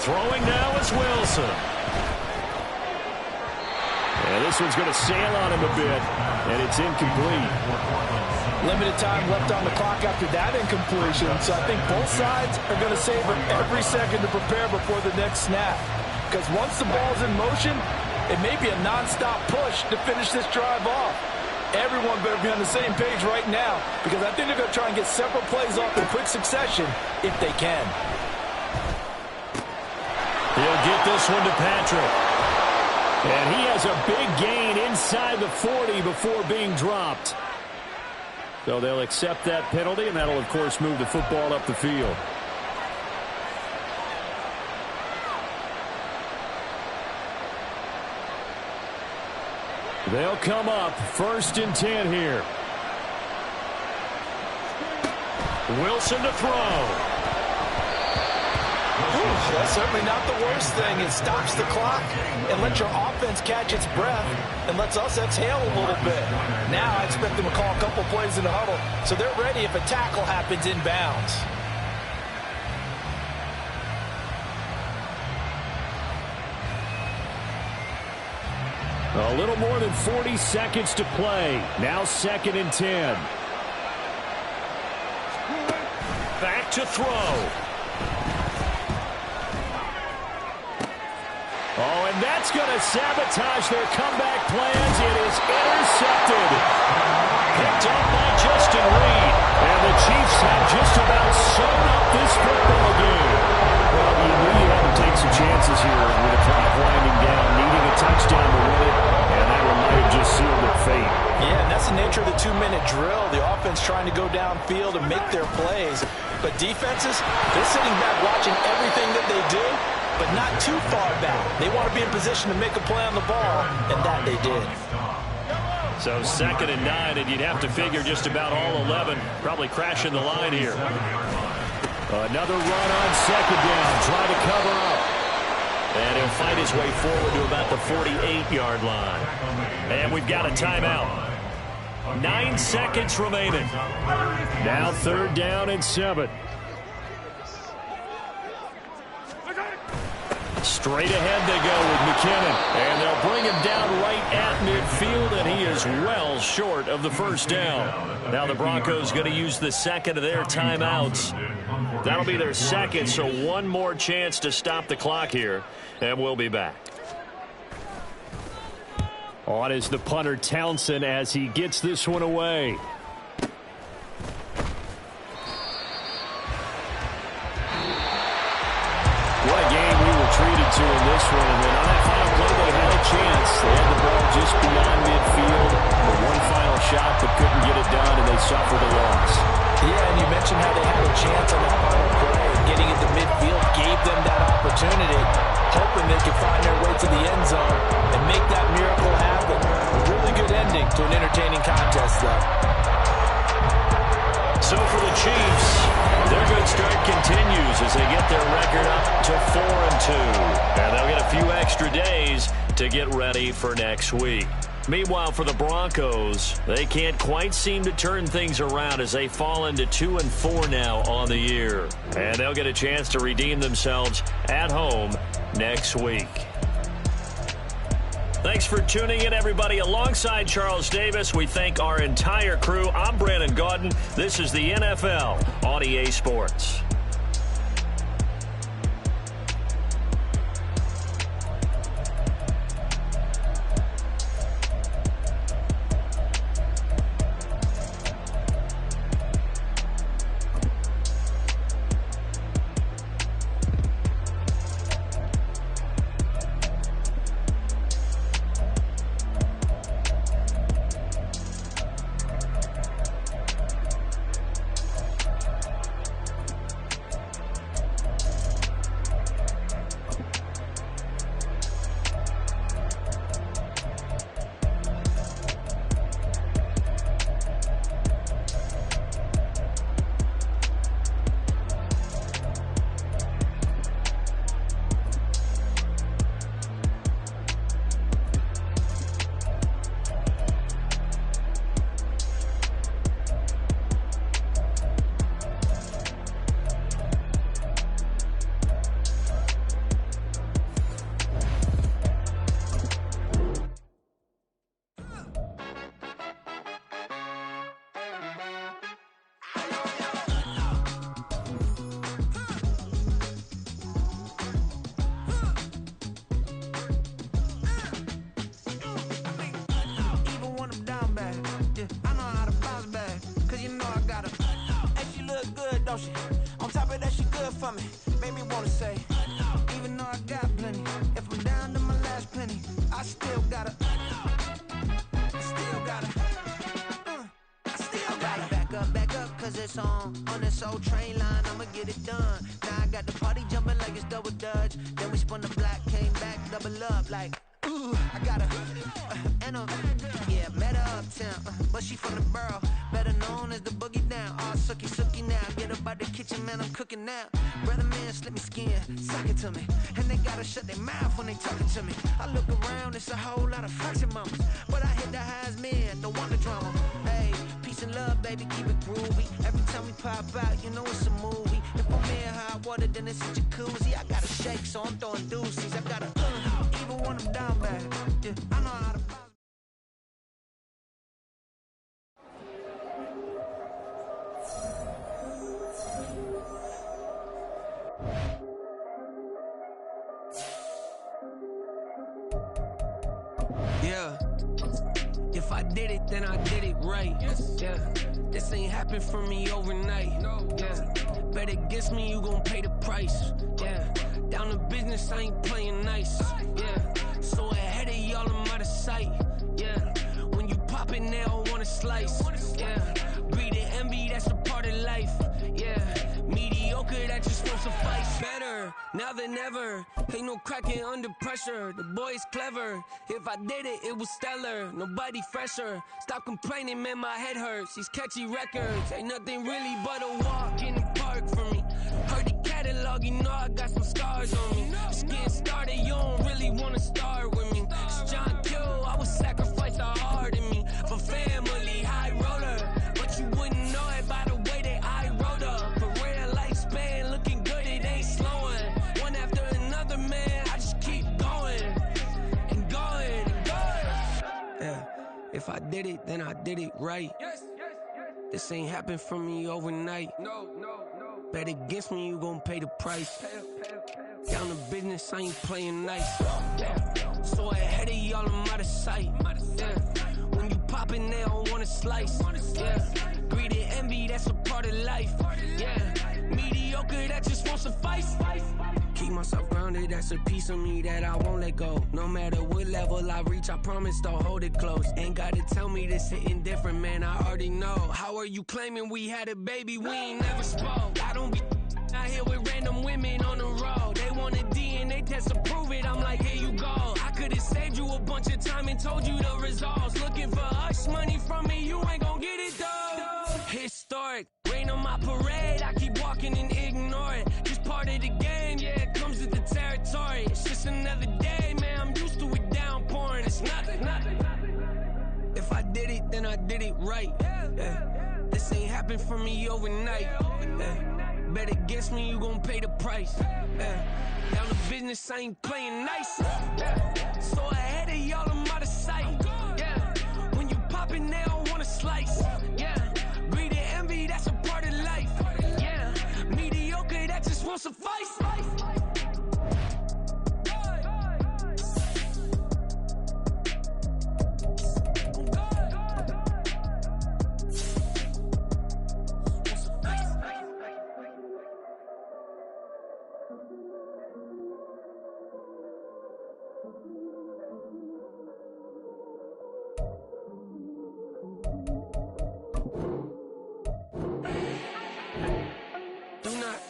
Throwing now is Wilson. And this one's going to sail on him a bit, and it's incomplete. Limited time left on the clock after that incompletion, so I think both sides are going to savor every second to prepare before the next snap. Because once the ball's in motion, it may be a nonstop push to finish this drive off. Everyone better be on the same page right now, because I think they're going to try and get several plays off in quick succession if they can. He'll get this one to Patrick. And he has a big gain inside the 40 before being dropped. So they'll accept that penalty, and that'll, of course, move the football up the field. They'll come up 1st and 10 here. Wilson to throw. That's certainly not the worst thing. It stops the clock and lets your offense catch its breath and lets us exhale a little bit. Now I expect them to call a couple plays in the huddle so they're ready if a tackle happens inbounds. A little more than 40 seconds to play. Now 2nd and 10. Back to throw. Oh, and that's going to sabotage their comeback plans. It is intercepted. Picked up by Justin Reed. And the Chiefs have just about sewn up this football game. Well, you knew you had to take some chances here with the clock winding down, needing a touchdown to win it, and that one might have just sealed their fate. Yeah, and that's the nature of the 2-minute drill. The offense trying to go downfield and make their plays. But defenses, they're sitting back watching everything that they do, but not too far back. They want to be in position to make a play on the ball, and that they did. So 2nd and 9, and you'd have to figure just about all 11 probably crashing the line here. Another run on 2nd down, try to cover up. And he'll fight his way forward to about the 48-yard line. And we've got a timeout. 9 seconds remaining. Now 3rd down and 7. Straight ahead they go with McKinnon. And they'll bring him down right at midfield, and he is well short of the 1st down. Now the Broncos going to use the 2nd of their timeouts. That'll be their 2nd, so one more chance to stop the clock here, and we'll be back. On is the punter Townsend as he gets this one away. What a game we were treated to in this one. And then on that final play, they had a chance. They had the ball just beyond midfield for one final shot, but couldn't get it done, and they suffered a loss. Yeah, and you mentioned how they had a chance on that final play. Getting into midfield gave them that opportunity, hoping they could find their way to the end zone and make that miracle happen. A really good ending to an entertaining contest, though. So for the Chiefs, their good start continues as they get their record up to 4-2. And they'll get a few extra days to get ready for next week. Meanwhile, for the Broncos, they can't quite seem to turn things around as they fall into 2-4 now on the year. And they'll get a chance to redeem themselves at home next week. Thanks for tuning in, everybody. Alongside Charles Davis, we thank our entire crew. I'm Brandon Gaudin. This is the NFL on EA Sports. it's on this old train line, I'ma get it done. Now I got the party jumping like it's double dutch. Then we spun the block, came back, double up like, ooh, I got and yeah, met her uptown, but she from the borough, better known as the boogie down. All sookie now, get up out the kitchen, man, I'm cooking now. Brother man, slip me skin, suck it to me, and they gotta shut their mouth when they talking to me. I look around, it's a whole lot of fucking mamas, but I hit the highs, man, don't want the drama. Hey, peace and love, baby, keep it groovy. Every time we pop out, you know it's a movie. If I'm in hot water, then it's a jacuzzi. I gotta shake, so I'm throwing deuces. I gotta even when I'm down bad. Yeah, I know how to bounce. Yeah, if I did it, then I did it right. Yeah, this ain't happened for me overnight. Yeah, bet against me, you gon' pay the price. Yeah, down to business, I ain't playing nice. Yeah, so ahead of y'all, I'm out of sight. Yeah, when you pop it, they don't wanna slice. Yeah, greed and envy, that's a part of life. Yeah, mediocre, that just won't suffice. Better now than ever, ain't no cracking under pressure. The boy's clever, if I did it, it was stellar. Nobody fresher, stop complaining, man, my head hurts. These catchy records, ain't nothing really but a walk in the park for me. Heard the catalog, you know I got some scars on me. Just getting started, you don't really wanna start with me. It's John Kill, I would sacrifice a heart in me for family, high roller. But you wouldn't know it by the way that I wrote up. Career lifespan looking good, it ain't slowing. One after another, man, I just keep going and going and going. Yeah, if I did it, then I did it right. This ain't happened for me overnight. No. Bet against me, you gon' pay the price. Down to business, I ain't playing nice. Yeah. So ahead of y'all, I'm out of sight. Yeah. When you poppin', they don't wanna slice. Yeah. Greed and envy, that's a part of life. Yeah. Mediocre, that just won't suffice. Keep myself grounded, that's a piece of me that I won't let go. No matter what level I reach, I promise to hold it close. Ain't gotta tell me this hitting different, man, I already know. How are you claiming we had a baby, we ain't never spoke? I don't be out here with random women on the road. They want a DNA test to prove it, I'm like, here you go. I could've saved you a bunch of time and told you the results. Looking for hush money from me, you ain't gon' get it though. Historic, rain on my parade, I keep walking and ignore it. Just part of the game, yeah, it comes with the territory. It's just another day, man, I'm used to it downpouring. It's nothing. If I did it, then I did it right. Yeah. This ain't happened for me overnight. Yeah. Bet against me, you gon' pay the price. Yeah. Down to business, I ain't playing nice. Yeah. So ahead of y'all, I'm out of sight. Yeah. When you poppin', they don't wanna slice. Yeah. Greed and envy, that's a part of life. Yeah. Mediocre, that just won't suffice.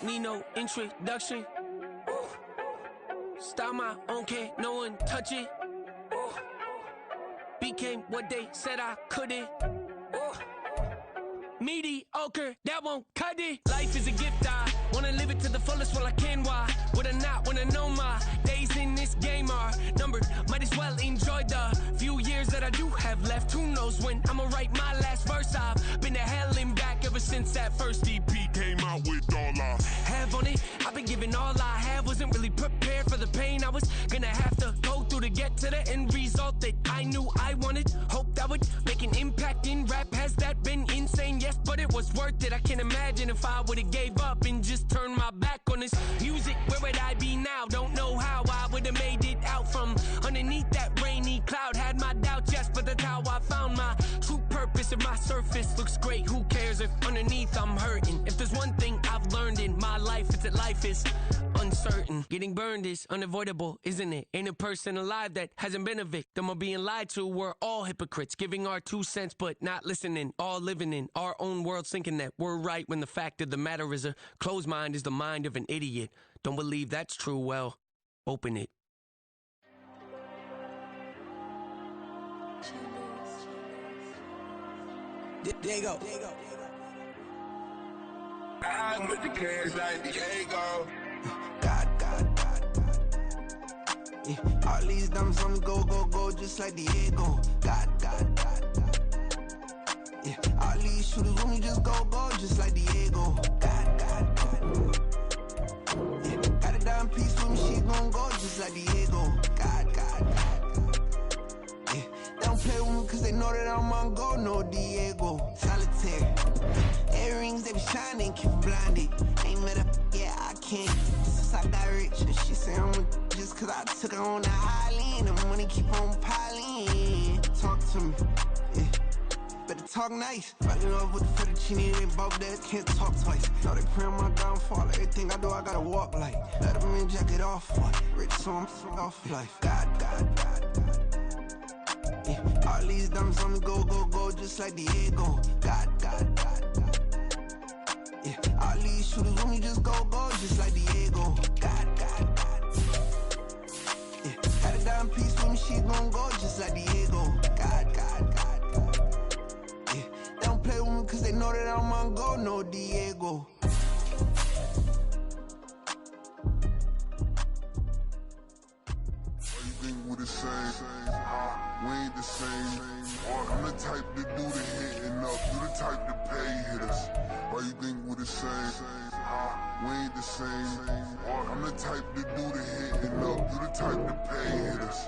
Need no introduction. Ooh. Style my own, can't no one touch it. Ooh. Became what they said I couldn't. Ooh. Mediocre, that won't cut it. Life is a gift, I wanna live it to the fullest while I can. Why would I not wanna know my days in this game are numbered? Might as well enjoy the few years that I do have left. Who knows when I'ma write my last verse? I've been to hell and back ever since that first EP came out with all I have on it. I've been giving all I have, wasn't really prepared for the pain I was gonna have to go through to get to the end result that I knew I wanted. Hope that would make an impact in rap. Has that been insane? Yes, but it was worth it. I can't imagine if I would've gave up and just turned my back on this music. Where would I be now? Don't know how I would've made it out from underneath that rainy cloud. Had my doubts, yes, but that's how I found my true purpose. nervous if my surface looks great. Who cares if underneath I'm hurting? If there's one thing I've learned in my life, it's that life is uncertain. Getting burned is unavoidable, isn't it? Ain't a person alive that hasn't been a victim of being lied to. We're all hypocrites, giving our 2 cents but not listening. All living in our own world, thinking that we're right when the fact of the matter is a closed mind is the mind of an idiot. Don't believe that's true? Well, open it. There you go. I'm with the cash like Diego. God. Yeah. All these diamonds on me go, just like Diego. God. Yeah. All these shooters on me just go, just like Diego. God. Yeah. Got a dime piece with me, she gon' go just like Diego. God. Yeah. They don't play with me cause they know that I'm on go, no Diego. Solitaire. Earrings, they be shining, keep blinded. Ain't met up, yeah, I can't. Since I got rich, and she say I'm just cause I took her on the island. The money keep on piling. Talk to me, yeah. Better talk nice. Fucking up with the fettuccine, they both dead, can't talk twice. Know they pray on my downfall, everything I do, I gotta walk like. Let them in, jacket off, what? Rich, so I'm off life. God. Yeah. All these diamonds on me go, just like Diego. God. Yeah. All these shooters on me just go, just like Diego. God. Yeah. Got a dime piece with me, she gon' go just like Diego. God. Yeah. They don't play with me cause they know that I'm on go, no Diego. We the same, we ain't the same. I'm the type to do the hitting up, you the type to pay hitters. Why you think we the same? We ain't the same. I'm the type to do the hitting up, you the type to pay hitters.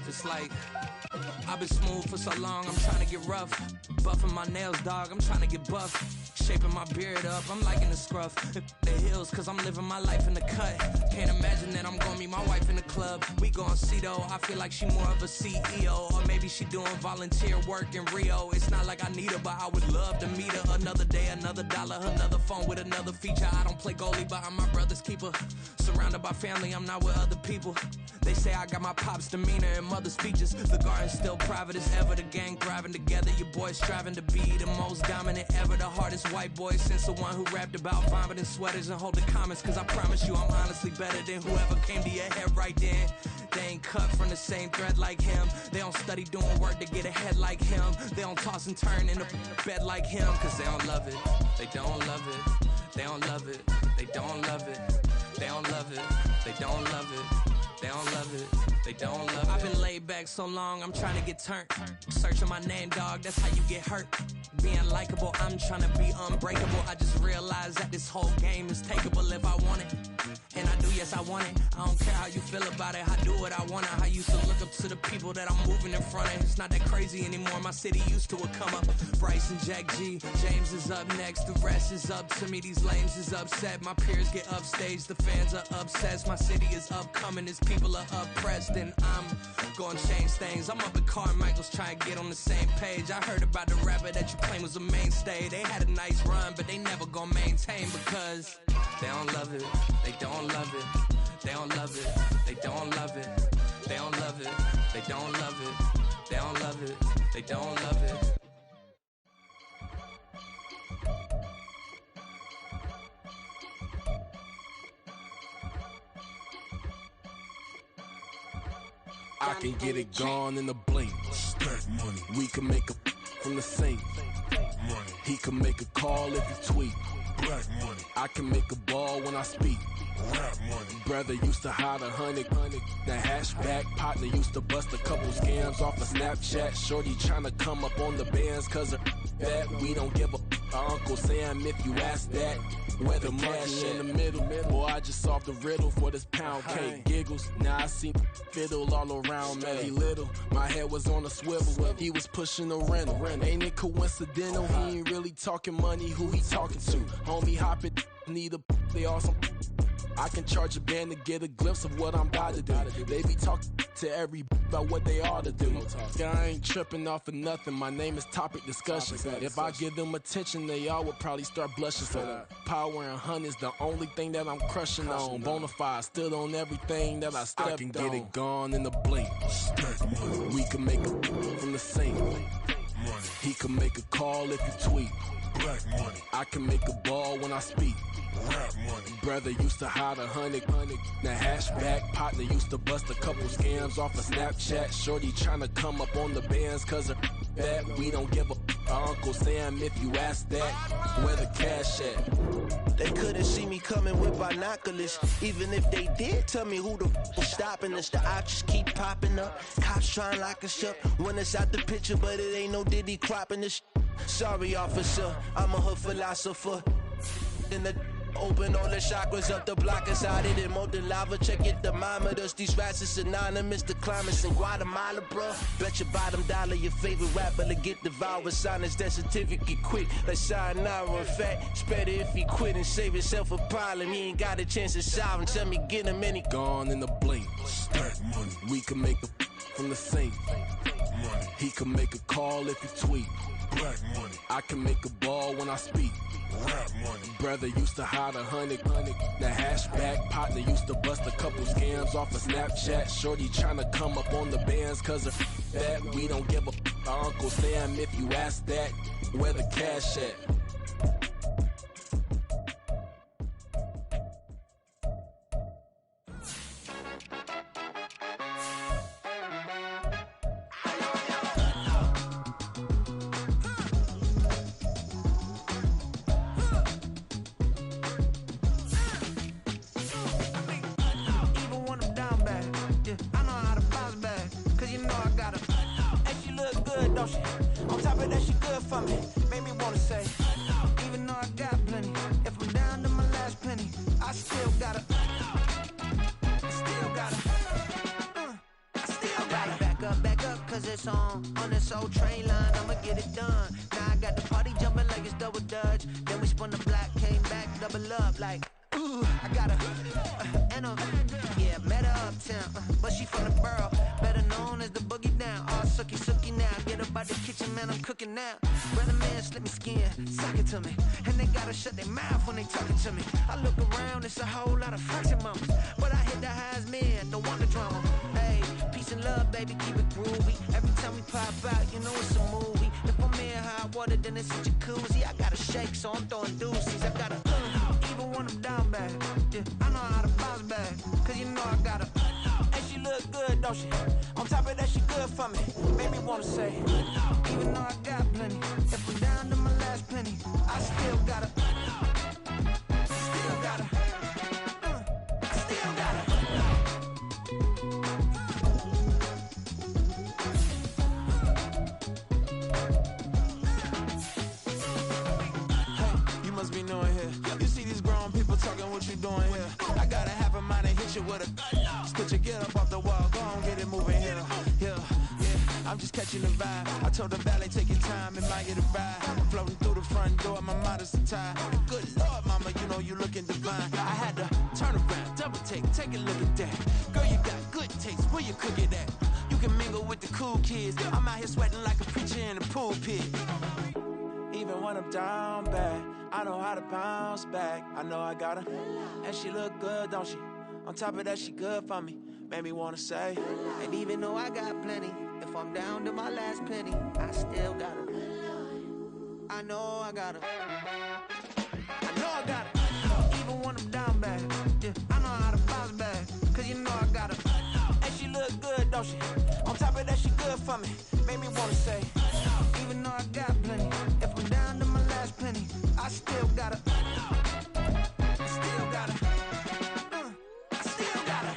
It's like I've been smooth for so long, I'm trying to get rough. Buffing my nails, dog, I'm trying to get buff. Shaping my beard up, I'm liking the scruff. The hills, cause I'm living my life in the cut. Can't imagine that I'm gonna meet my wife in the club. We gon' see though, I feel like she more of a CEO. Or maybe she doing volunteer work in Rio. It's not like I need her, but I would love to meet her. Another day, another dollar, another phone with another feature. I don't play goalie, but I'm my brother's keeper. Surrounded by family, I'm not with other people. They say I got my pop's demeanor and mother's features. The garden's still private as ever. The gang thriving together. Your boys striving to be the most dominant ever. The hardest white boy since the one who rapped about vomiting sweaters and holding comments. Cause I promise you I'm honestly better than whoever came to your head right then. They ain't cut from the same thread like him. They don't study doing work to get ahead like him. They don't toss and turn in the bed like him. Cause they don't love it. They don't love it. They don't love it. They don't love it. They don't love it. They don't love it. They don't love it, they don't love it. I've been laid back so long, I'm trying to get turned. Searching my name, dog, that's how you get hurt. Being likable, I'm trying to be unbreakable. I just realized that this whole game is takeable if I want it. And I do, yes, I want it. I don't care how you feel about it, I do what I want it. I used to look up to the people that I'm moving in front of. It's not that crazy anymore, my city used to come up. Bryce and Jack G, James is up next. The rest is up to me, these lames is upset. My peers get upstage, the fans are obsessed. My city is upcoming, its people are oppressed. And I'm gonna change things. I'm up at Carmichael's trying to get on the same page. I heard about the rapper that you claim was a mainstay. They had a nice run, but they never gonna maintain because they don't love it. They don't love it. They don't love it. They don't love it. They don't love it. They don't love it. They don't love it. They don't love it. I can get it gone in a blink. Stack money, We can make a from the sink. money, He can make a call if he tweet. black money, I can make a ball when I speak. rap money, Brother used to hide 100. The hatchback partner used to bust a couple scams off of Snapchat. Shorty tryna come up on the bands cause of that. We don't give a Uncle Sam if you ask that. Where the money in the middle. Boy, I just solved the riddle for this pound cake. Giggles, now I see fiddle all around me. He little, my head was on a swivel. He was pushing a rental. Ain't it coincidental? He ain't really talking money, who he talking to? Homie hopping, need a, they awesome. I can charge a band to get a glimpse of what I'm about to do. They be talking to every about what they ought to do. I ain't tripping off of nothing. My name is Topic Discussion. If I give them attention, they all would probably start blushing. So power and hunt is the only thing that I'm crushing on. Bonafide stood on everything that I stepped on. I can get it gone in a blink. We can make a from the sink. He can make a call if you tweet. I can make a ball when I speak. Brother used to hide 100. The hashback partner used to bust a couple scams off of Snapchat. Shorty tryna come up on the bands cause of that. We don't give a Uncle Sam if you ask that. Where the cash at? They couldn't see me coming with binoculars. Even if they did, tell me who the was stopping us. The options keep popping up. Cops trying to lock us up. When it's out the picture, but it ain't no Diddy cropping this. Sorry, officer, I'm a hood philosopher. In the open all the chakras up the block inside it. Molten lava, check your thermometers. These rats is synonymous to climates in Guatemala, bro. Bet your bottom dollar your favorite rapper to get devoured. Sign his death certificate quick. Like sayonara. In fact, it's better if he quit and save himself a problem. He ain't got a chance to solve and tell me get him any. Gone in a blink. Stack money. We can make a from the sink. Money. He can make a call if you tweet. Black money. I can make a ball when I speak. Rap money. Brother used to hide 100. The hashback partner used to bust a couple scams off of Snapchat. Shorty tryna come up on the bands cause of that. We don't give a Uncle Sam if you ask that. Where the cash at? On top of that, she good for me. Made me wanna say, even though I got plenty, if I'm down to my last penny, I still gotta, back up, cause it's on this old train line, I'ma get it done. Now I got the party jumping like it's double dutch. Then we spun the block, came back, double up like, ooh, I got a, yeah, met her uptown, but she from the borough, better known as the boogie down. All sookie now, get up out the kitchen, man, I'm cooking now. Brother man, slip me skin, suck it to me, and they gotta shut their mouth when they talking to me. I look around, it's a whole lot of fraction mamas, but I hit the highs, man, don't want the drama. Hey, peace and love, baby, keep it groovy. Every time we pop out, you know it's a movie. If I'm in hot water, then it's a jacuzzi. I gotta shake, so I'm throwing deuces. I gotta, even when I'm down bad, yeah, I know how to bounce back, cause you know I gotta. And she look good, don't she? On top of that, she good for me. Made me wanna say, even though I got plenty, if I'm down to my last penny, I still gotta, still gotta. Be knowing here. You see these grown people talking, what you doing here? I gotta have a mind to hit you with a split you, get up off the wall, go on, get it moving here. Yeah, I'm just catching the vibe. I told the valet, take your time, admire the ride. I'm floating through the front door, my modest attire. Good Lord, mama, you know you looking divine. I had to turn around, double take a look at that. Girl, you got good taste, where you cook it at? You can mingle with the cool kids. I'm out here sweating like a preacher in a pulpit. Even when I'm down bad, I know how to bounce back. I know I got her, and she look good, don't she? On top of that, she good for me. Made me wanna say, and even though I got plenty, if I'm down to my last penny, I still got her. I know I got her. I know I got her. Even when I'm down bad, yeah, I know how to bounce back, cause you know I got her. And she look good, don't she? On top of that, she good for me. Made me wanna say, even though I got plenty, if I'm down to my last penny, I still gotta, still gotta, I still gotta.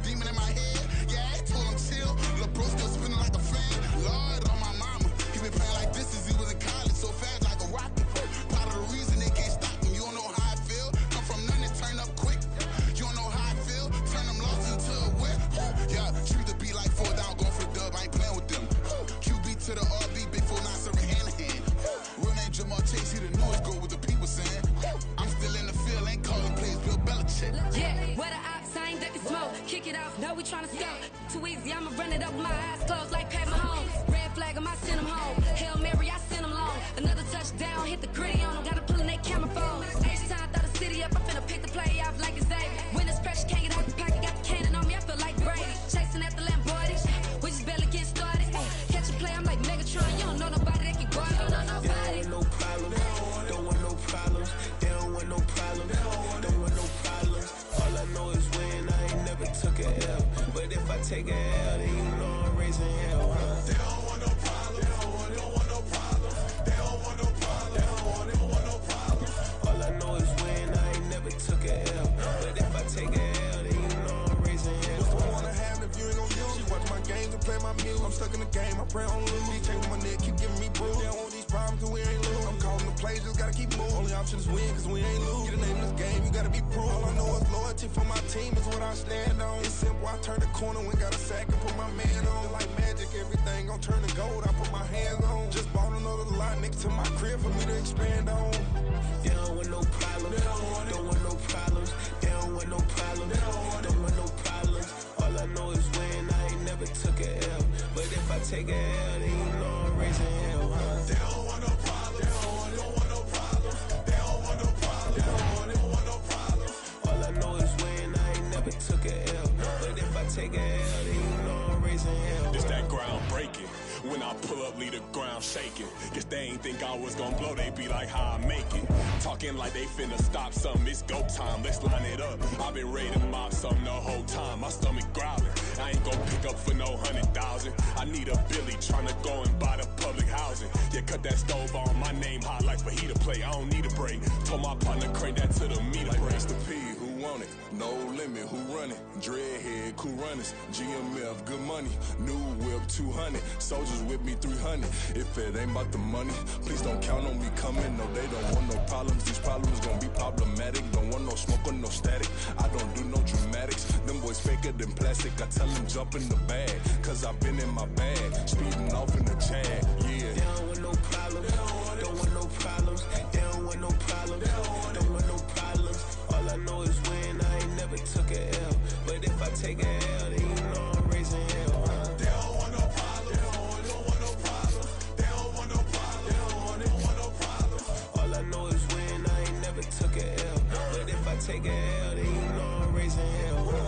demon in my head. Yeah, I told him chill. Lil' bro still spinning like a fan. Lord on my mama. He been playing like this since he was in college, so fast like a rocket. Part of the reason they can't stop him. You don't know how I feel. Come from nothing, turn up quick. You don't know how I feel. Turn them losses into a whip. Yeah, treat the beat like 4 down, going for the dub. I ain't playing with them. QB to the RB, big 4-9 serving hand to hand. Real name Jamal Chase, he the newest go with the people saying. I'm still in the field, ain't calling plays, Bill Belichick. Yeah, where the ops, I ain't ducking smoke. Kick it off, know we tryna scope. Too easy, I'ma run it up with my eyes closed like Pat Mahomes. Red flag, I send him home. Hail Mary, I send him long. Another touchdown, hit the gritty on him. Gotta pull in that camera phone. Each time, throw the city up, I'm finna pick the play off like it's Xavier. When this pressure can't get out the pocket, got the cannon on me, I feel like Brady. Chasing at the Lamborghini, we just barely get started. Catch a play, I'm like Megatron. You don't know nobody that can guard me. You don't know nobody. They don't want no problems. Don't want no problems. They don't want no problems. Don't want no problems. All I know is win. I ain't never took a L. But if I take a L, then you know I'm raising hell, huh? They don't want no problems. They don't want no problems. They don't want no problems. They don't want no problems. All I know is win. I ain't never took a L. But if I take a L, then you know I'm raising hell. What's the one I have if you ain't gon' use? She watch my games and play my music. I'm stuck in the game. I pray on lose. These chains on my neck keep giving me bruise. They don't want these problems cause we ain't lose. I'm calling the plays, just gotta keep moving. Only option is win cause we ain't lose. Get a name in this game, you gotta be proof. All I know is loyalty for my team is what I stand on. It's simple, I turn the corner when got a sack and put my man on. Like magic, everything gon' turn to gold. I put my hands on. Just bought another lot next to my crib for me to expand on. They don't want no problems. Don't want no problems. They don't want no problems. Don't want no problems. All I know is win. I ain't never took a L. But if I take a L, then you know I'm raising hell, huh? They don't want no problems. They don't want no problems. They don't want no problems. They don't want no problems. All I know is win. I ain't never took a L. But if I take a L, then you know I'm raising hell. It's that ground breaking. When I pull up, leave the ground shaking. Guess they ain't think I was gonna blow, they be like, how I make it. Talking like they finna stop something, it's go time, let's line it up. I've been ready to mop something the whole time, my stomach growling. I ain't gon' pick up for no 100,000. I need a Billy tryna go and buy the public housing. Yeah, cut that stove on, my name hot like fajita play. I don't need a break. Told my partner crank that to the meter like break. Mr. P, who want it? No limit, who run it? Dreadhead, cool runners. GMF, good money. New whip, 200. Soldiers with me, 300. If it ain't about the money, please don't count on me coming. No, they don't want no problems. These problems gon' be problematic. Don't want no smoke or no static. I don't do no dramatics. Them boys faker than plastic. I tell them jump in the bag, cause I've been in my bag. Speeding off in the Jag, yeah. They don't want no problems. Don't want no problems. They don't want no problems. Don't want no problems. All I know is win. I ain't never took a L. But if I take a L, then you know I'm raising hell, huh? They don't want no problems. They don't want no problems. They don't want no problems. They don't want no problems. All I know is win. I ain't never took a L. But if I take a L, then you know I'm raising hell, huh?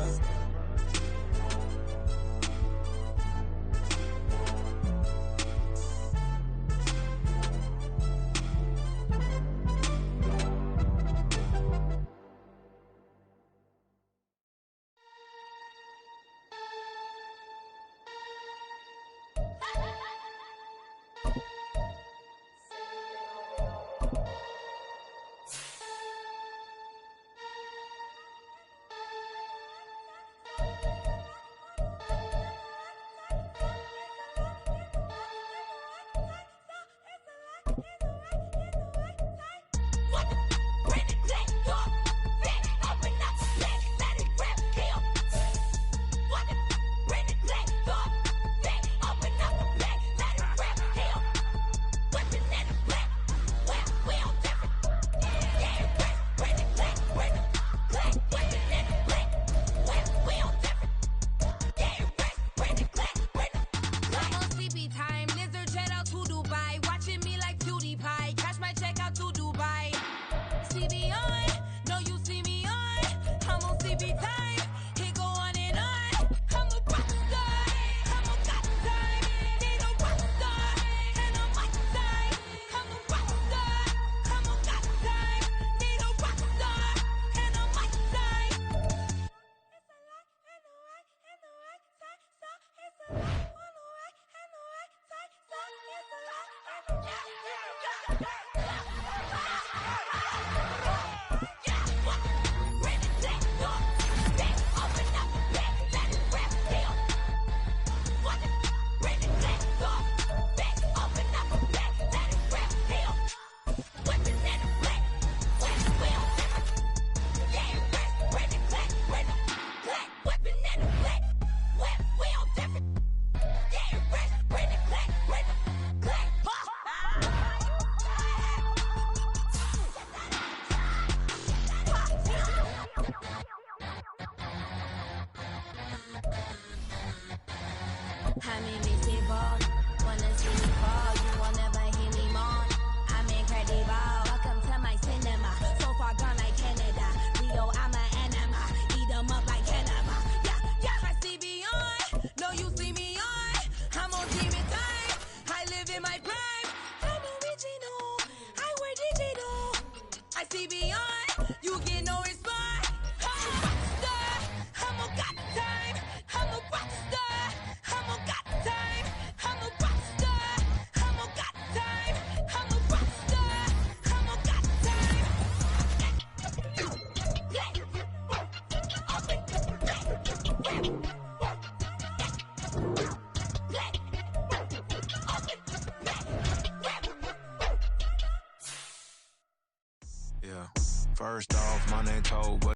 I'm invisible. Wanna see me fall, you will never hear me moan. I'm incredible. Welcome to my cinema. So far gone like Canada. Leo, I'm an enema. Eat 'em up like enema. Yeah, yeah. I see beyond. No, you see me on. I'm on demon time. I live in my prime. I'm original. I wear digital. I see beyond. You get no response. I'm a rock star. I'm a got time. I'm a rock star. I'm a got time. I'm a rock star. I'm a got time. I'm a rock star. I'm a got Yeah. First off, my name told, but